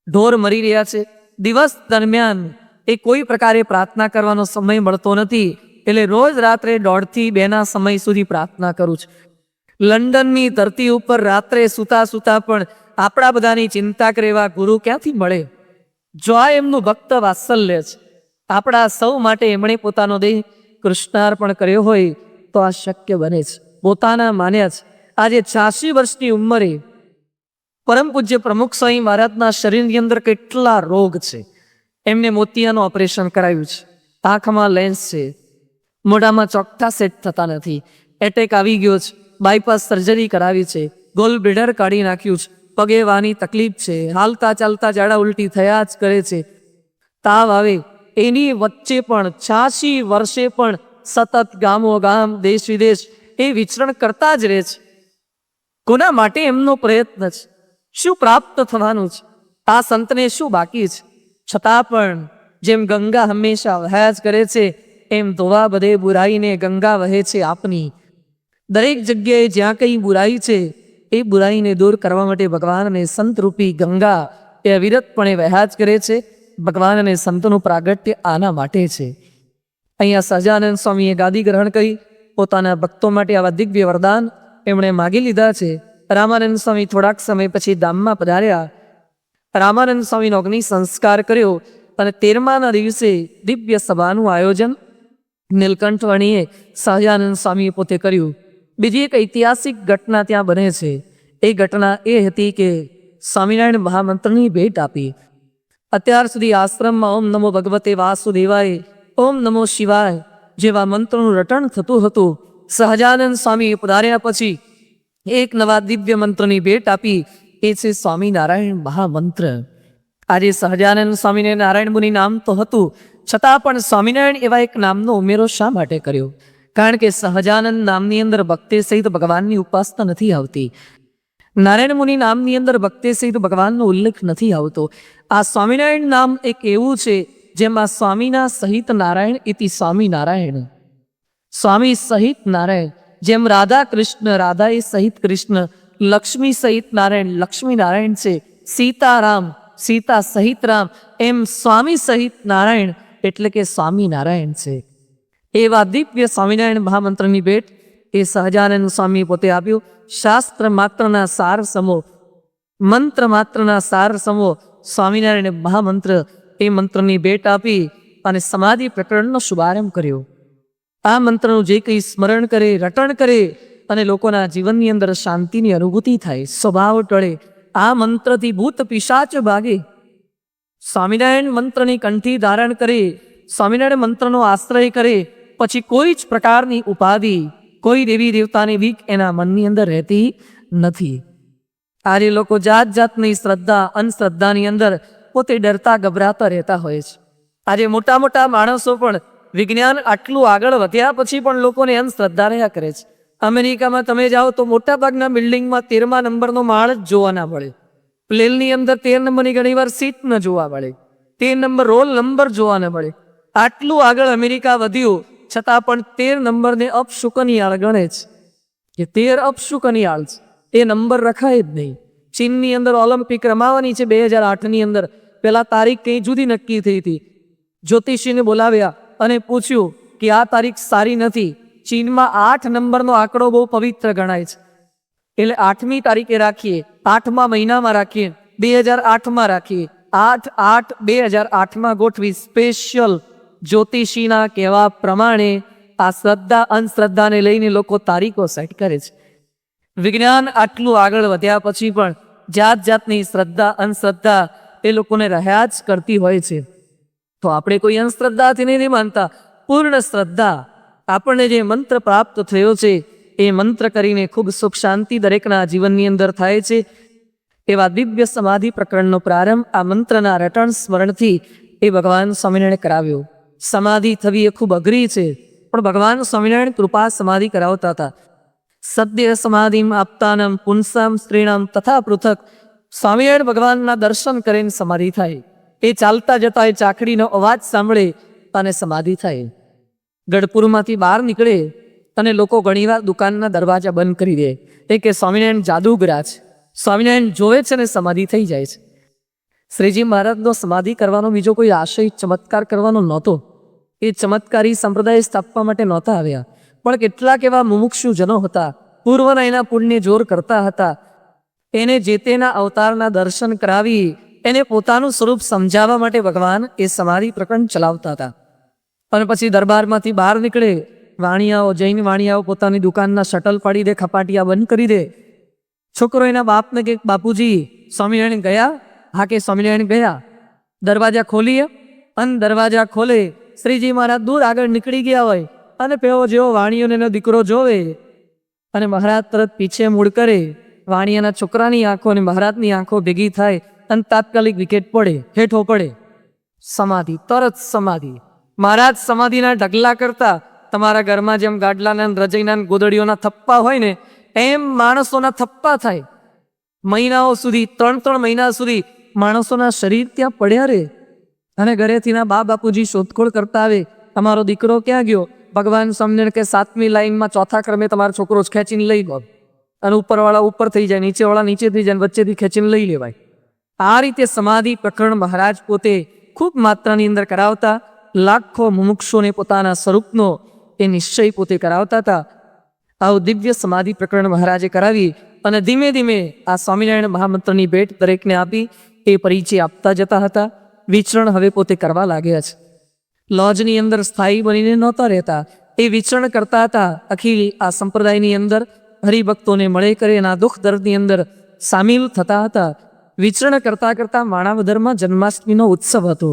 ઢોર મરી રહ્યા છે. દિવસ દરમિયાન એ કોઈ પ્રકારે પ્રાર્થના કરવાનો સમય મળતો નથી, એટલે રોજ રાત્રે 1:30-2ના સમય સુધી પ્રાર્થના કરું છું. લંડનની ધરતી ઉપર રાત્રે સૂતા સૂતા પણ આપણા બધાની ચિંતા કરે એવા ગુરુ ક્યાંથી મળે? જો આ એમનું ભક્ત વાત્સલ્ય છે. આપણા સૌ માટે એમણે પોતાનો દેહ કૃષ્ણાર્પણ કર્યો હોય તો આ શક્ય બને છે. પોતાના માન્યા છે. આજે 86 વર્ષની ઉંમરે પરમ પૂજ્ય પ્રમુખ સ્વામી મહારાજના શરીરની અંદર કેટલા રોગ છે. એમને મોતિયાનું ઓપરેશન કરાવ્યું છે, આંખમાં લેન્સ છે, મોઢામાં ચોકઠા સેટ થતા નથી, એટેક આવી ગયો છે, બાયપાસ સર્જરી કરાવી છે, ગોલ બ્લેડર કાઢી નાખ્યું છે, પગે વાની તકલીફ છે, હાલતા ચાલતા ઝાડા ઉલટી થયા જ કરે છે, તાવ આવે. એની વચ્ચે પણ 86 વર્ષે પણ સતત ગામો ગામ, દેશ વિદેશ એ વિચરણ કરતા જ રહે છે. કોના માટે એમનો પ્રયત્ન છે? શું પ્રાપ્ત થવાનું છે? આ સંતને શું બાકી છે? છતાં પણ જેમ ગંગા હંમેશા વહ્યા જ કરે છે, એમ ધોવા બધે બુરાઈને ગંગા વહે છે આપની. દરેક જગ્યાએ જ્યાં કંઈ બુરાઈ છે એ બુરાઈને દૂર કરવા માટે ભગવાન અને સંતરૂપી ગંગા એ અવિરતપણે વહ્યા જ કરે છે. ભગવાન અને સંતનું પ્રાગટ્ય આના માટે છે. અહીંયા સહજાનંદ સ્વામીએ ગાદી ગ્રહણ કરી પોતાના ભક્તો માટે આવા દિવ્ય વરદાન એમણે માગી લીધા છે. રામાનંદ સ્વામી થોડાક સમય પછી ધામમાં પધાર્યા. રામાનંદ સ્વામીનો અગ્નિ સંસ્કાર કર્યો અને 13મા દિવસે દિવ્ય સભાનું આયોજન નીલકંઠવાણીએ સહજાનંદ સ્વામીએ પોતે કર્યું. બીજી એક ઐતિહાસિક ઘટના ત્યાં બને છે. એ ઘટના એ હતી કે સ્વામિનારાયણ મહામંત્રની ભેટ આપી. અત્યાર સુધી આશ્રમમાં ઓમ નમો ભગવતે વાસુદેવાય, ઓમ નમો શિવાય જેવા મંત્રોનું રટણ થતું હતું. સહજાનંદ સ્વામી પધાર્યા પછી એક નવા દિવ્ય મંત્રની ભેટ આપી. એ છે સ્વામિનારાયણ મહામંત્ર. આજે સહજાનંદ સ્વામીને નારાયણ મુનિ નામ તો હતું, છતાં પણ સ્વામિનારાયણ એવા એક નામનો ઉમેરો શા માટે કર્યો? કારણ કે સહજાનંદ નામની અંદર ભક્તિ સહિત ભગવાનની ઉપાસના નથી આવતી. નારાયણ મુનિ નામની અંદર ભક્તિ સહિત ભગવાનનો ઉલ્લેખ નથી આવતો. આ સ્વામિનારાયણ નામ એક એવું છે જેમાં સ્વામીના સહિત નારાયણ ઇતિ સ્વામિનારાયણ, સ્વામી સહિત નારાયણ. જેમ રાધા કૃષ્ણ, રાધા એ સહિત કૃષ્ણ, લક્ષ્મી સહિત નારાયણ, લક્ષ્મી નારાયણ છે. સીતારામ, સીતા સહિત રામ, એમ સ્વામી સહિત નારાયણ એટલે કે સ્વામિનારાયણ છે. એવા દિવ્ય સ્વામિનારાયણ મહામંત્રની ભેટ એ સહજાનંદ સ્વામી પોતે આપ્યું. શાસ્ત્ર માત્રના સાર સમો, મંત્ર માત્રના સાર સમો સ્વામિનારાયણ મહામંત્ર, એ મંત્રની ભેટ આપી અને સમાધિ પ્રકરણનો શુભારંભ કર્યો. આ મંત્રનું જે કંઈ સ્મરણ કરે, રટણ કરે અને લોકોના જીવનની અંદર શાંતિની અનુભૂતિ થાય, સ્વભાવ ટળે. આ મંત્રથી ભૂત પિશાચ ભાગે. સ્વામિનારાયણ મંત્રની કંઠી ધારણ કરે, સ્વામિનારાયણ મંત્રનો આશ્રય કરે, પછી કોઈ જ પ્રકારની ઉપાધિ, કોઈ દેવી દેવતાની બીક એના મનની અંદર રહેતી નથી. આજે લોકો જાત જાતની શ્રદ્ધા, અંધશ્રદ્ધાની અંદર પોતે ડરતા ગભરાતા રહેતા હોય છે. આજે મોટા મોટા માણસો પણ વિજ્ઞાન આટલું આગળ વધ્યા પછી પણ લોકોને અંધશ્રદ્ધા રહ્યા કરે છે. અમેરિકામાં તમે જાઓ તો મોટાભાગના બિલ્ડિંગમાં 13મા નંબરનો માળ જ જોવા ના મળે. પ્લેનની અંદર 13 નંબરની ઘણીવાર સીટ ન જોવા મળે, 13 નંબર રોલ નંબર જોવા ન મળે. આટલું આગળ અમેરિકા વધ્યું છતાં પણ 13 નંબરને અપશુકનિયાળ ગણે છે કે 13 અપશુકનિયાળ છે, એ નંબર રખાય જ નહીં. ચીનની અંદર ઓલિમ્પિક રમાવાની છે 2008ની અંદર. પેલા તારીખ કંઈ જુદી નક્કી થઈ હતી. જ્યોતિષીને બોલાવ્યા અને પૂછ્યું કે આ તારીખ સારી નથી. ચીનમાં 8 નંબરનો આંકડો બહુ પવિત્ર ગણાય છે, એટલે 8મી તારીખે રાખીએ, 8મા મહિનામાં રાખીએ, 2008માં રાખીએ. 8/8/2008માં ગોઠવી. સ્પેશિયલ જ્યોતિષીના કહેવા પ્રમાણે આ શ્રદ્ધા અંધશ્રદ્ધાને લઈને લોકો તારીખો સેટ કરે છે. વિજ્ઞાન આટલું આગળ વધ્યા પછી પણ જાત જાતની શ્રદ્ધા, અંધશ્રદ્ધા એ લોકોને રહ્યા જ કરતી હોય છે. તો આપણે કોઈ અંધશ્રદ્ધાથી નહીં માનતા, પૂર્ણ શ્રદ્ધા. આપણને જે મંત્ર પ્રાપ્ત થયો છે એ મંત્ર કરીને ખૂબ સુખ શાંતિ દરેકના જીવનની અંદર થાય છે. એવા દિવ્ય સમાધિ પ્રકરણનો પ્રારંભ આ મંત્રના રટણ સ્મરણથી એ ભગવાન સ્વામિનારાયણ કરાવ્યો. સમાધિ થવી એ ખૂબ અઘરી છે, પણ ભગવાન સ્વામિનારાયણ કૃપા સમાધિ કરાવતા હતા. સદ્ય સમાધિમ આપતાનમ પુંસામ સ્ત્રીણામ તથા પૃથક. સ્વામિનારાયણ ભગવાનના દર્શન કરીને સમાધિ થાય. એ ચાલતા જતા એ ચાકડીનો અવાજ સાંભળે અને સમાધિ થાય. ગઢપુરમાંથી બહાર નીકળે અને લોકો ઘણીવાર દુકાનના દરવાજા બંધ કરી દે. એ કે સ્વામિનારાયણ જાદુગરા છે, સ્વામિનારાયણ જોવે છે ને સમાધિ થઈ જાય છે. શ્રીજી મહારાજનો સમાધિ કરવાનો બીજો કોઈ આશય ચમત્કાર કરવાનો નહોતો. એ ચમત્કારી સંપ્રદાય સ્થાપવા માટે નહોતા આવ્યા, પણ કેટલાક એવા મુમુક્ષુ જનો હતા, પૂર્વના એના પુણ્ય જોર કરતા હતા. એને જે તેના અવતારના દર્શન કરાવી એને પોતાનું સ્વરૂપ સમજાવવા માટે ભગવાન એ સમાધિ પ્રકરણ ચલાવતા હતા. અને પછી દરબારમાંથી બહાર નીકળે, વાણિયાઓ, જૈન વાણિયાઓ પોતાની દુકાનના શટલ પાડી દે, ખપાટિયા બંધ કરી દે. છોકરો એના બાપને કે બાપુજી સ્વામિનારાયણ ગયા? હા કે સ્વામિનારાયણ ગયા. દરવાજા ખોલીએ, અને દરવાજા ખોલે, શ્રીજી મહારાજ દૂર આગળ નીકળી ગયા હોય અને પેલો જેવો વાણિયોને એનો દીકરો જોવે અને મહારાજ તરત પીછે મૂળ કરે. વાણિયાના છોકરાની આંખો અને મહારાજની આંખો ભેગી થાય અને તાત્કાલિક વિકેટ પડે, હેઠો પડે. સમાધિ, તરત સમાધિ. મહારાજ સમાધિના ઢગલા કરતા. તમારા ઘરમાં જેમ ગાડલાના, રજઈના, ગોદડીઓના થપ્પા હોય ને, એમ માણસોના થપ્પા થાય. મહિનાઓ સુધી, 3 મહિના સુધી માણસોના શરીર ત્યાં પડ્યા રહે. અને ઘરેથી ના બા બાપુજી શોધખોળ કરતા આવે, તમારો દીકરો ક્યાં ગયો? ભગવાન સ્વામિનારાયણ કે 7મી લાઈનમાં 4થા ક્રમે તમારો છોકરો ખેંચીને લઈ ગયો. અને ઉપરવાળા ઉપર થઈ જાય, નીચેવાળા નીચે થઈ જાય, વચ્ચેથી ખેંચીને લઈ લેવાય. આ રીતે સમાધિ પ્રકરણ મહારાજ પોતે ખૂબ માત્રાની અંદર કરાવતા. લાખો મુમુક્ષોને પોતાના સ્વરૂપનો એ નિશ્ચય પોતે કરાવતા હતા. આવું દિવ્ય સમાધિ પ્રકરણ મહારાજે કરાવી અને ધીમે ધીમે આ સ્વામિનારાયણ મહામંત્રની ભેટ દરેકને આપી એ પરિચય આપતા જતા હતા. વિચરણ હવે પોતે કરવા લાગ્યા છે. લોજની અંદર સ્થાયી બનીને નહોતા રહેતા, એ વિચરણ કરતા હતા. અખિલ આ સંપ્રદાયની અંદર હરિભક્તોને મળે કરે એના દુઃખ દર્દની અંદર સામેલ થતા હતા. વિચરણ કરતા કરતા માણાવદરમાં જન્માષ્ટમીનો ઉત્સવ હતો.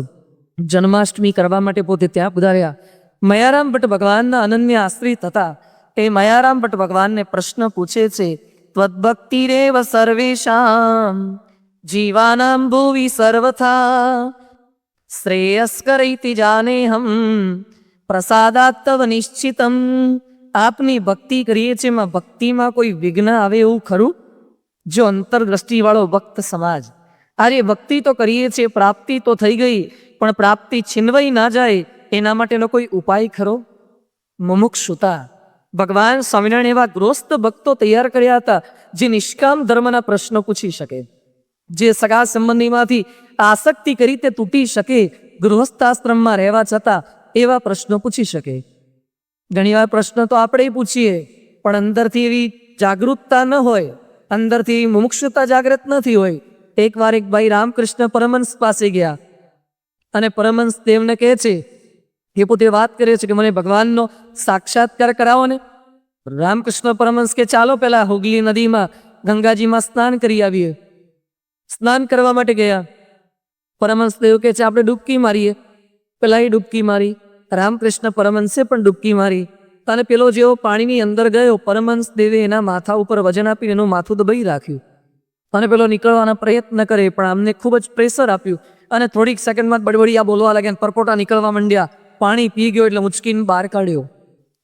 જન્માષ્ટમી કરવા માટે પોતે ત્યાં પધાર્યા. મયારામ ભટ્ટ ભગવાનના અનન્ય આશ્રિત હતા. એ મયારામ ભટ્ટ ભગવાનને પ્રશ્ન પૂછે છે, ત્વદ્ભક્તિરેવ સર્વેષામ જીવાનામ ભુવિ સર્વથા શ્રેયસ્કરૈતિ જાનેહમ પ્રસાદાત તવ નિશ્ચિતમ. આપની ભક્તિ કરીએ છીએ, એમાં ભક્તિમાં કોઈ વિઘ્ન આવે એવું ખરું? જો અંતરદ્રષ્ટિવાળો ભક્ત સમાજ, અરે ભક્તિ તો કરીએ છીએ, પ્રાપ્તિ તો થઈ ગઈ, પણ પ્રાપ્તિ છીનવાઈ ના જાય એના માટેનો કોઈ ઉપાય ખરો? મુમુક્ષુતા. ભગવાન સ્વામિનારાયણ એવા ગૃહસ્થ ભક્તો તૈયાર કર્યા હતા જે નિષ્કામ ધર્મના પ્રશ્નો પૂછી શકે, જે સગા સંબંધીમાંથી આસક્તિ કરી તે તૂટી શકે, ગૃહસ્થાશ્રમમાં રહેવા છતાં એવા પ્રશ્નો પૂછી શકે. ઘણીવાર પ્રશ્ન તો આપણે પૂછીએ, પણ અંદરથી એવી જાગૃતતા ન હોય, અંદરથી મુમુક્ષુતા જાગૃત નથી હોય. એકવાર એક ભાઈ રામકૃષ્ણ પરમહંસ પાસે ગયા અને પરમહંસ દેવને કહે છે, એ પોતે વાત કરે છે કે મને ભગવાનનો સાક્ષાત્કાર કરાવો ને. રામકૃષ્ણ પરમહંસ કે ચાલો પહેલા હુગલી નદીમાં ગંગાજીમાં સ્નાન કરી આવીએ. સ્નાન કરવા માટે ગયા. પરમહંસ દેવ કહે છે આપણે ડૂબકી મારીએ. પેલા એ ડૂબકી મારી, રામકૃષ્ણ પરમહંસે પણ ડૂબકી મારી અને પેલો જેવો પાણીની અંદર ગયો, પરમહંસ દેવે એના માથા ઉપર વજન આપીને એનું માથું દબાઈ રાખ્યું અને પેલો નીકળવાના પ્રયત્ન કરે, પણ આમને ખૂબ જ પ્રેશર આપ્યું અને થોડીક સેકન્ડમાં બડબડિયા બોલવા લાગ્યા, પરપોટા નીકળવા માંડ્યા. પાણી પી ગયો એટલે ઉંચકીને બહાર કાઢ્યો,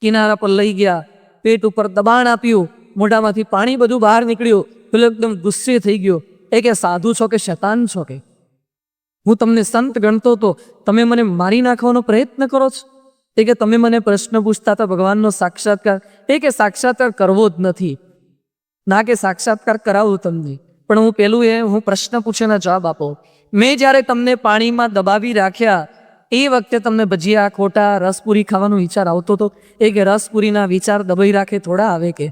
કિનારા પર લઈ ગયા, પેટ ઉપર દબાણ આપ્યું, મોઢામાંથી પાણી બધું બહાર નીકળ્યું. પેલો એકદમ ગુસ્સે થઈ ગયો. એ કે સાધુ છો કે શૈતાન છો? કે હું તમને સંત ગણતો તો તમે મને મારી નાખવાનો પ્રયત્ન કરો છો? એ કે તમે મને પ્રશ્ન પૂછતા હતા ભગવાનનો સાક્ષાત્કાર, એ કે સાક્ષાત્કાર કરવો જ નથી, ના કે સાક્ષાત્કાર કરાવું તમને, પણ હું પેલું હું પ્રશ્ન પૂછેના જવાબ આપો. મેં જ્યારે તમને પાણીમાં દબાવી રાખ્યા એ વખતે તમને ભજીયા, ખોટા, રસપુરી ખાવાનો વિચાર આવતો હતો? એ કે રસપુરીના વિચાર દબાઈ રાખે થોડા આવે? કે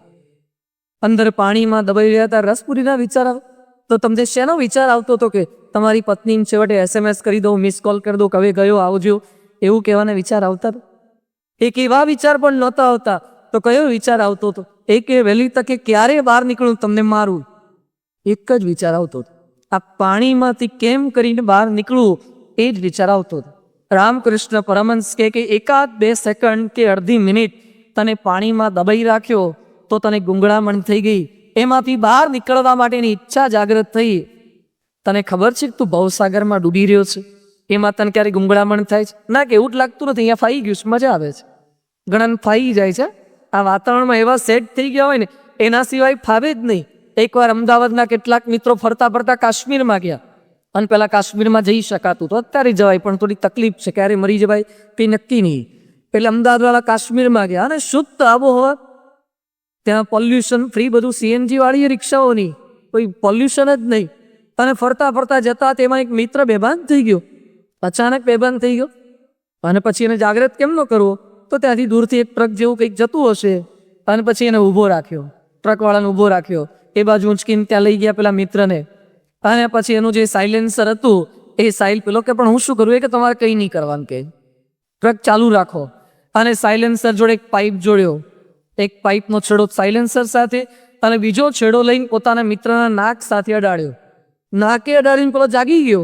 અંદર પાણીમાં દબાઈ રહ્યા હતા, રસપુરીના વિચાર આવે? તો તમને શેનો વિચાર આવતો હતો? કે તમારી પત્નીને છેવટે SMS કરી દઉં, મિસ કોલ કરી દઉં, કવે ગયો આવજો, એવું કહેવાના વિચાર આવતા? એક એવા વિચાર પણ નહોતા આવતા. તો કયો વિચાર આવતો હતો? એ કે વહેલી તકે ક્યારે બહાર નીકળું, તમને મારું, એક જ વિચાર આવતો હતો. આ પાણીમાંથી કેમ કરીને બહાર નીકળવું એ જ વિચાર આવતો હતો. રામકૃષ્ણ પરમહંસ કે એકાદ 2 સેકન્ડ કે અડધી મિનિટ તને પાણીમાં દબાઈ રાખ્યો તો તને ગુંગળામણ થઈ ગઈ, એમાંથી બહાર નીકળવા માટેની ઈચ્છા જાગૃત થઈ. તને ખબર છે કે તું ભવસાગરમાં ડૂબી રહ્યો છે, એમાં તને ક્યારે ગુંગળામણ થાય છે? ના, કે એવું જ લાગતું નથી, અહીંયા ફાઈ ગયું છે, મજા આવે છે. ઘણાને ફાઈ જાય છે. આ વાતાવરણમાં એવા સેટ થઈ ગયા હોય ને, એના સિવાય ફાવે જ નહીં. એકવાર અમદાવાદના કેટલાક મિત્રો ફરતા ફરતા કાશ્મીરમાં ગયા અને પેલા કાશ્મીરમાં જઈ શકાતું તો અત્યારે જવાય, પણ થોડી તકલીફ છે, ક્યારે મરી જવાય કંઈ નક્કી નહીં. એટલે અમદાવાદવાળા કાશ્મીરમાં ગયા અને શુદ્ધ આબોહવા, ત્યાં પોલ્યુશન ફ્રી, બધું CNG વાળી રિક્ષાઓની, કોઈ પોલ્યુશન જ નહીં. અને ફરતા ફરતા જતા તેમાં એક મિત્ર બેભાન થઈ ગયો, અચાનક બેભાન થઈ ગયો. અને પછી એને જાગૃત કેમ ન કરવો? તો ત્યાંથી દૂરથી એક ટ્રક જેવું કંઈક જતું હશે અને પછી એને ઊભો રાખ્યો, ટ્રકવાળાને ઊભો રાખ્યો, એ બાજુ ઊંચકીને ત્યાં લઈ ગયા પેલા મિત્રને. અને પછી એનું જે સાયલેન્સર હતું એ પેલો કે પણ હું શું કરું? એ કે તમારે કંઈ નહીં કરવાનું, કે ટ્રક ચાલુ રાખો. અને સાયલેન્સર જોડે એક પાઇપ જોડ્યો, એક પાઇપનો છેડો સાયલેન્સર સાથે અને બીજો છેડો લઈને પોતાના મિત્રના નાક સાથે અડાડ્યો. નાકે અડાડીને પેલો જાગી ગયો,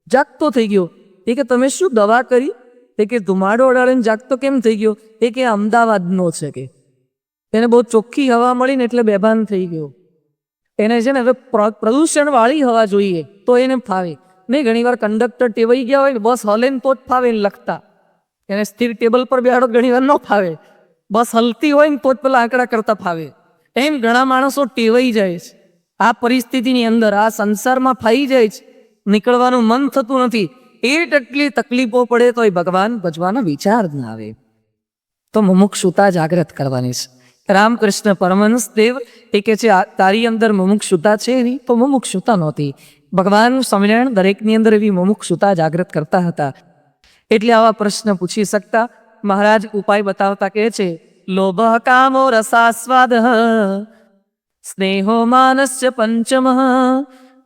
જાગતો થઈ ગયો. એ કે તમે શું દવા કરી? એ કે ધુમાડો અડાડીને જાગતો કેમ થઈ ગયો? એ કે અમદાવાદનો છે, કે એને બહુ ચોખ્ખી હવા મળી ને એટલે બેભાન થઈ ગયો. એને છે ને હવે પ્રદૂષણવાળી હવા જોઈએ તો એને ફાવે નહીં. ઘણીવાર કંડક્ટર ટેવાઈ ગયા હોય ને, બસ હલે ને તો જ ફાવે એને લખતા, એને સ્થિર ટેબલ પર બેહાડો ઘણીવાર ન ફાવે, બસ હલતી હોય ને તો જ પેલા આંકડા કરતા ફાવે. એમ ઘણા માણસો ટેવાઈ જાય છે આ પરિસ્થિતિની અંદર, આ સંસારમાં ફાઈ જાય છે, નીકળવાનું મન થતું નથી. એટલી તકલીફો પડે તો એ ભગવાન ભજવાનો વિચાર ના આવે. તો મુમુક્ષુતા જાગૃત કરવાની છે. રામકૃષ્ણ પરમહંસ દેવ એ કે છે તારી અંદર મુમુક્ષુતા છે નહીં, તો મુમુક્ષુતા નહોતી. ભગવાન સ્વામિનારાયણ દરેકની અંદર એવી મુમુક્ષુતા જાગૃત કરતા હતા. એટલે આવા પ્રશ્ન પૂછી શકતા. મહારાજ ઉપાય બતાવતા કહે છે, લોભ કામો રસાસ્વાદ સ્નેહો માનસ્ય પંચમ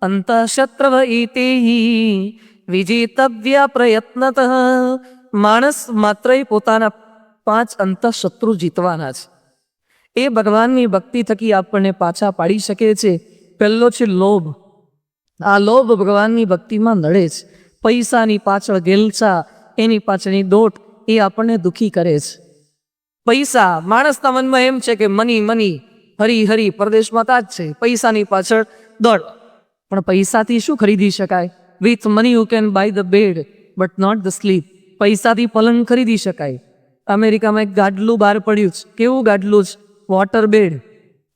અંતઃશત્રવ ઇતેહી વિજેતવ્ય પ્રયત્નતઃ. માણસ માત્ર પોતાના 5 અંતઃશત્રુ જીતવાના છે. એ ભગવાનની ભક્તિ થકી આપણને પાછા પાડી શકે છે. પહેલો છે લોભ. આ લોભ ભગવાનની ભક્તિમાં નડે છે. પૈસાની પાછળ ગેલછા, એની પાછળની દોટ, એ આપણને દુઃખી કરે છે. પૈસા, માણસના મનમાં એમ છે કે મની મની, હરી હરી, પરદેશમાં તાજ છે, પૈસાની પાછળ દોડ. પણ પૈસાથી શું ખરીદી શકાય? With money you can buy the bed but not the sleep. પૈસાથી પલંગ ખરીદી શકાય. અમેરિકામાં એક ગાડલું બહાર પડ્યું છે. કેવું ગાડલું છે? Water bed.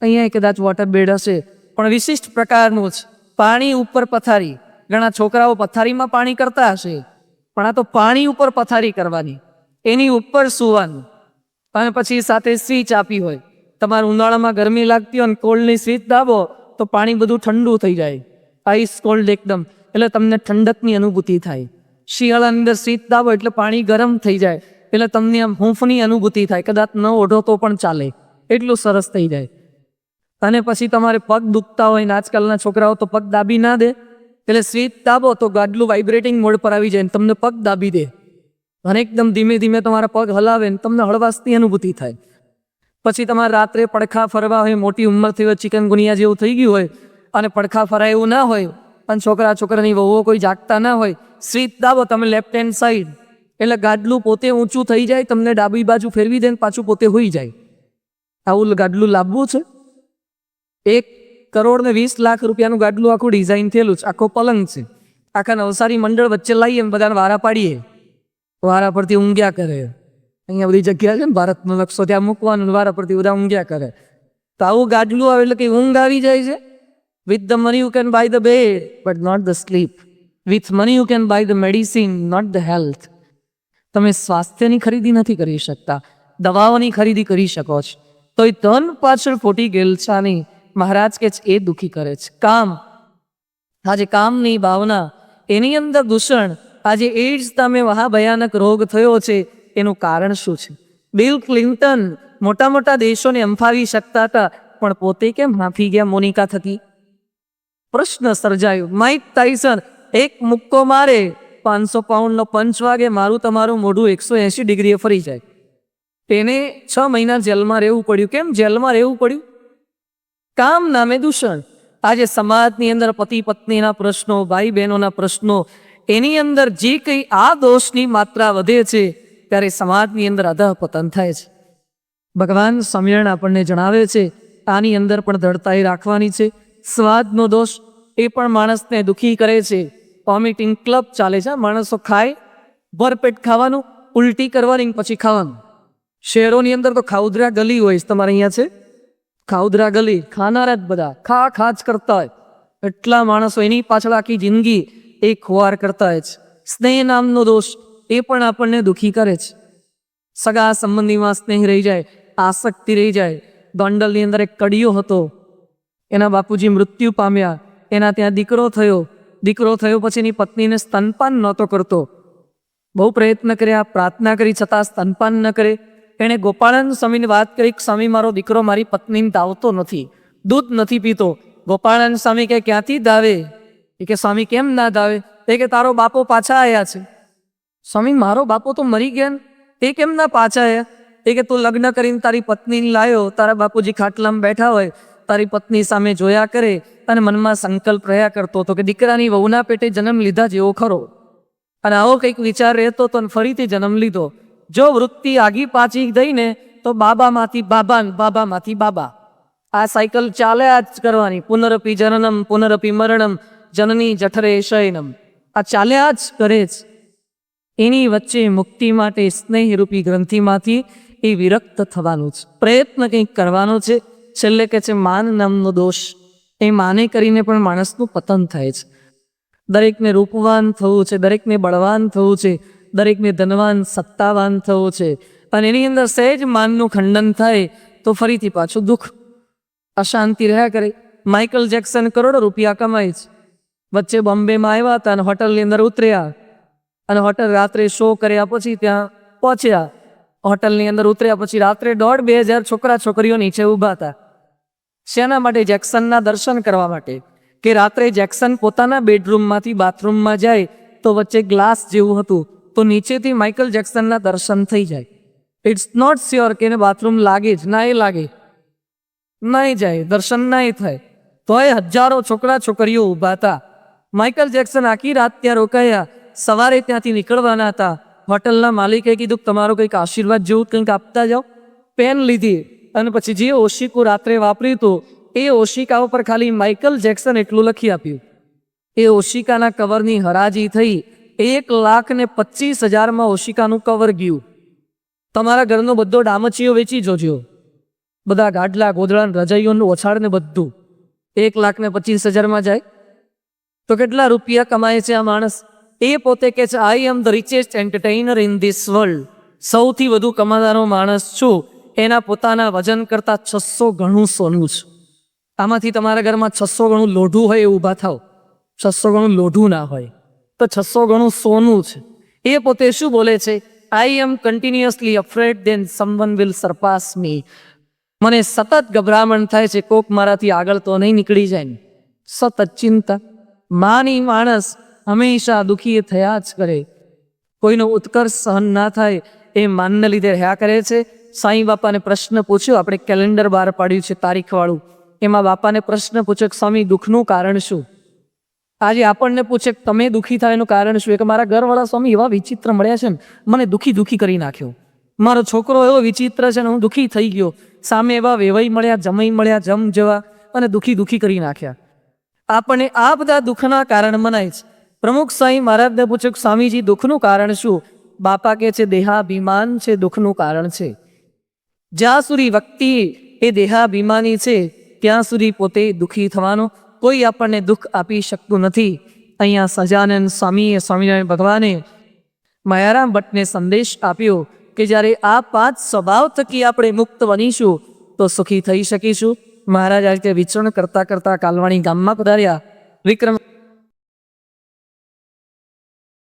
અહીંયા કદાચ વોટર બેડ હશે, પણ વિશિષ્ટ પ્રકારનું છે. પાણી ઉપર પથારી. ઘણા છોકરાઓ પથારીમાં પાણી કરતા હશે, પણ આ તો પાણી ઉપર પથારી કરવાની, એની ઉપર સૂવાનું, અને પછી સાથે સ્વિચ આપી હોય. તમારે ઉનાળામાં ગરમી લાગતી હોય ને કોલ્ડની સ્વિચ દાબો તો પાણી બધું ઠંડુ થઈ જાય, આઈસ કોલ્ડ એકદમ, એટલે તમને ઠંડકની અનુભૂતિ થાય. શિયાળાની અંદર સ્વિચ દાબો એટલે પાણી ગરમ થઈ જાય, એટલે તમને આમ હૂંફની અનુભૂતિ થાય. કદાચ ન ઓઢો તો પણ ચાલે, એટલું સરસ થઈ જાય. અને પછી તમારે પગ દુખતા હોય ને આજકાલના છોકરાઓ તો પગ દાબી ના દે, એટલે સ્વિચ દાબો તો ગાડલું વાઇબ્રેટિંગ મોડ પર આવી જાય ને તમને પગ દાબી દે, અને એકદમ ધીમે ધીમે તમારા પગ હલાવે ને તમને હળવાશની અનુભૂતિ થાય. પછી તમારે રાત્રે પડખા ફરવા હોય, મોટી ઉંમર થઈ હોય, ચિકનગુનિયા જેવું થઈ ગયું હોય, અને પડખા ફરાય એવું ના હોય, અને છોકરા છોકરાની વહુઓ કોઈ જાગતા ના હોય, સ્વિચ દાબો તમે લેફ્ટ હેન્ડ સાઈડ, એટલે ગાડલું પોતે ઊંચું થઈ જાય, તમને ડાબી બાજુ ફેરવી દે ને પાછું પોતે હોઈ જાય. આવું ગાડલું લાવવું છે? 1,20,00,000 રૂપિયાનું ગાડલું આખું ડિઝાઇન થયેલું છે, આખો પલંગ છે. આખા નવસારી મંડળ વચ્ચે લાવીએ બધાને વારા પાડીએ, વારા પરથી ઊંઘ્યા કરે. અહીંયા બધી જગ્યા છે ને, ભારતનો નકશો, ત્યાં મૂકવાનું, વારા પરથી બધા ઊંઘ્યા કરે. તો આવું ગાડલું આવે એટલે કે ઊંઘ આવી જાય છે. With the money you can buy the bed but not the sleep. With money you can buy the medicine not the health. તમે સ્વાસ્થ્યની ખરીદી નથી કરી શકતા, દવાઓની ખરીદી કરી શકો છો. તો એ ધન પાછળ ખોટી ગેલછાની મહારાજ કે એ દુઃખી કરે છે. કામ, આજે કામની ભાવના, એની અંદર દૂષણ. આજે એઇડ્સ નામે મહાભયાનક રોગ થયો છે, એનું કારણ શું છે? બિલ ક્લિન્ટન મોટા મોટા દેશોને અંફાવી શકતા હતા, પણ પોતે કેમ હાંફી ગયા મોનિકા થકી? પ્રશ્ન સર્જાયો. માઇક ટાયસન એક મુક્કો મારે, 500 પાઉન્ડનો પંચ વાગે, મારું તમારું મોઢું 180 ડિગ્રીએ ફરી જાય. તેને 6 મહિના જેલમાં રહેવું પડ્યું. કેમ જેલમાં રહેવું પડ્યું? કામ નામે દૂષણ. આજે સમાજની અંદર પતિ પત્નીના પ્રશ્નો, ભાઈ બહેનોના પ્રશ્નો, એની અંદર જે કંઈ આ દોષની માત્રા વધે છે, ત્યારે સમાજની અંદર અધઃપતન થાય છે. ભગવાન સ્વામિનારાયણ આપણને જણાવે છે, આની અંદર પણ દૃઢતાઈ રાખવાની છે. સ્વાદનો દોષ એ પણ માણસને દુઃખી કરે છે. વોમિટિંગ ક્લબ ચાલે છે. માણસો ખાય, ભરપેટ ખાવાનું, ઉલટી કરવાની, પછી ખાવાનું. શહેરોની અંદર તો ખાઉદરા ગલી હોય છે. તમારે અહીંયા છે ખાઉદરા ગલી, ખાનારા જ બધા ખા જ કરતા હોય. એટલા માણસો, એની પાછળ આખી જિંદગી એ ખોવાર કરતા હોય છે. સ્નેહ નામનો દોષ એ પણ આપણને દુઃખી કરે છે. સગા સંબંધીમાં સ્નેહ રહી જાય, આસક્તિ રહી જાય. ગોંડલની અંદર એક કડિયો હતો, એના બાપુજી મૃત્યુ પામ્યા, એના ત્યાં દીકરો થયો પછી એની પત્નીને સ્તનપાન નહોતો કરતો. બહુ પ્રયત્ન કર્યા, પ્રાર્થના કરી, છતાં સ્તનપાન ન કરે. એણે ગોપાળાનંદ સ્વામીને વાત કરી, સ્વામી મારો દીકરો મારી પત્નીને દાવતો નથી, દૂધ નથી પીતો. ગોપાળાનંદ સ્વામી કે ક્યાંથી દાવે? એ કે સ્વામી કેમ ના દાવે? એ કે તારો બાપો પાછા આવ્યા છે. સ્વામી મારો બાપો તો મરી ગયા, એ કેમ ના પાછા આવ્યા? એ કે તું લગ્ન કરીને તારી પત્નીને લાવ્યો, તારા બાપુજી ખાટલામાં બેઠા હોય, તારી પત્ની સામે જોયા કરે અને મનમાં સંકલ્પ રહ્યા કરતો હતો કે દીકરાની વહુના પેટે જન્મ લીધા જેવો ખરો, અને આવો કંઈક વિચાર રહેતો તો ફરીથી જન્મ લીધો. જો વૃત્તિ આગી પાછી દઈને તો બાબામાંથી બાબા, બાબામાંથી બાબા, આ સાયકલ ચાલ્યા જ કરવાની. પુનરપી જનનમ પુનરપી મરણમ જનની જઠરે શયનમ, આ ચાલ્યા જ કરે છે. એની વચ્ચે મુક્તિ માટે સ્નેહરૂપી ગ્રંથિમાંથી એ વિરક્ત થવાનું છે, પ્રયત્ન કંઈક કરવાનો છે. છેલ્લે કે છે માન નામનો દોષ, એ માને કરીને પણ માણસનું પતન થાય છે. દરેકને રૂપવાન થવું છે, દરેકને બળવાન થવું છે, દરેકને ધનવાન સત્તાવાન થવું છે, અને એની અંદર સહેજ માનનું ખંડન થાય તો ફરીથી પાછું દુઃખ, અશાંતિ રહ્યા કરે. માઇકલ જેક્સન કરોડો રૂપિયા કમાય છે, વચ્ચે બોમ્બેમાં આવ્યા હતા અને હોટલની અંદર ઉતર્યા, અને હોટલ રાત્રે શો કર્યા પછી ત્યાં પહોંચ્યા. હોટલની અંદર ઉતર્યા પછી રાત્રે 1,500-2,000 છોકરા છોકરીઓ નીચે ઊભા હતા. શેના માટે? જેક્સનના દર્શન કરવા માટે. કે રાત્રે જેક્સન પોતાના બેડરૂમમાંથી બાથરૂમમાં જાય તો વચ્ચે ગ્લાસ જેવું હતું, તો નીચેથી માઇકલ જેક્સનના દર્શન થઈ જાય. ઇટ્સ નોટ શ્યોર કે એને બાથરૂમ લાગે જ ના, એ લાગે નહીં જાય, દર્શન નહીં થાય. તોય હજારો છોકરા છોકરીઓ ઊભા હતા. માઇકલ જેક્સન આખી રાત ત્યાં રોકાયા. સવારે ત્યાંથી નીકળવાના હતા. હોટલના માલિકે કીધું તમારો કંઈક આશીર્વાદ જેવું કંઈક આપતા જાઓ. પેન લીધી અને પછી જે ઓશિકું રાત્રે વાપર્યું હતું એ ઓશિકા ઉપર ખાલી માઇકલ જેક્સન એટલું લખી આપ્યું. એ ઓશિકાના કવરની હરાજી થઈ. 1,25,000 ઓશિકાનું કવર ગયું. તમારા ઘરનો બધો ડામચીઓ વેચી જોજો, બધા ગાડલા ગોદડા રજાઈઓનું ઓછાડ ને બધું 1,25,000 જાય તો કેટલા રૂપિયા કમાય છે આ માણસ? એ પોતે કે છે I am the richest entertainer in this world. સૌથી વધુ કમાનારો માણસ છું. એના પોતાના વજન કરતાં 600 ગણું સોનું છે. આમાંથી તમારા ઘરમાં 600 ગણું લોઢું હોય એ ઊભા થાવ. 600 ગણું લોઢું ના હોય તો 600 ગણું સોનું છે. એ પોતે શું બોલે છે? I am continuously afraid then someone will surpass me. મને સતત ગભરામણ થાય છે કોક મારાથી આગળ તો નહીં નીકળી જાય ને. સતત ચિંતા. માની માણસ હંમેશા દુઃખી થયા જ કરે. કોઈનો ઉત્કર્ષ સહન ના થાય એ માનને લીધે રહ્યા કરે છે. સાંઈ બાપાને પ્રશ્ન પૂછ્યો, આપણે કેલેન્ડર બહાર પાડ્યું છે તારીખવાળું, એમાં બાપાને પ્રશ્ન પૂછ્યો કે સ્વામી દુઃખનું કારણ શું? આજે આપણને પૂછે કે તમે દુઃખી થાય એનું કારણ શું? કે મારા ઘરવાળા સ્વામી એવા વિચિત્ર મળ્યા છે ને, મને દુઃખી કરી નાખ્યો. મારો છોકરો એવો વિચિત્ર છે ને હું દુઃખી થઈ ગયો. સામે એવા વેવાઈ મળ્યા, જમાઈ મળ્યા, જમ જેવા, અને દુઃખી કરી નાખ્યા. આપણને આ બધા દુઃખના કારણ મનાય છે. પ્રમુખ સાંઈ મહારાજને પૂછ્યું કે સ્વામીજી દુઃખનું કારણ શું? બાપા કહે છે દેહાભિમાન છે દુઃખનું કારણ છે. જ્યાં સુધી વ્યક્તિ એ દેહાભિમાની છે ત્યાં સુધી પોતે દુઃખી થવાનો. કોઈ આપણને દુઃખ આપી શકતું નથી. અહીંયા સજાનંદ સ્વામીએ, સ્વામિનારાયણ ભગવાને માયારામ ભટ્ટને સંદેશ આપ્યો કે જ્યારે આ 5 સ્વભાવ થકી આપણે મુક્ત બનીશું તો સુખી થઈ શકીશું. મહારાજ આજે વિચરણ કરતા કરતા કાલવાણી ગામમાં પધાર્યા. વિક્રમ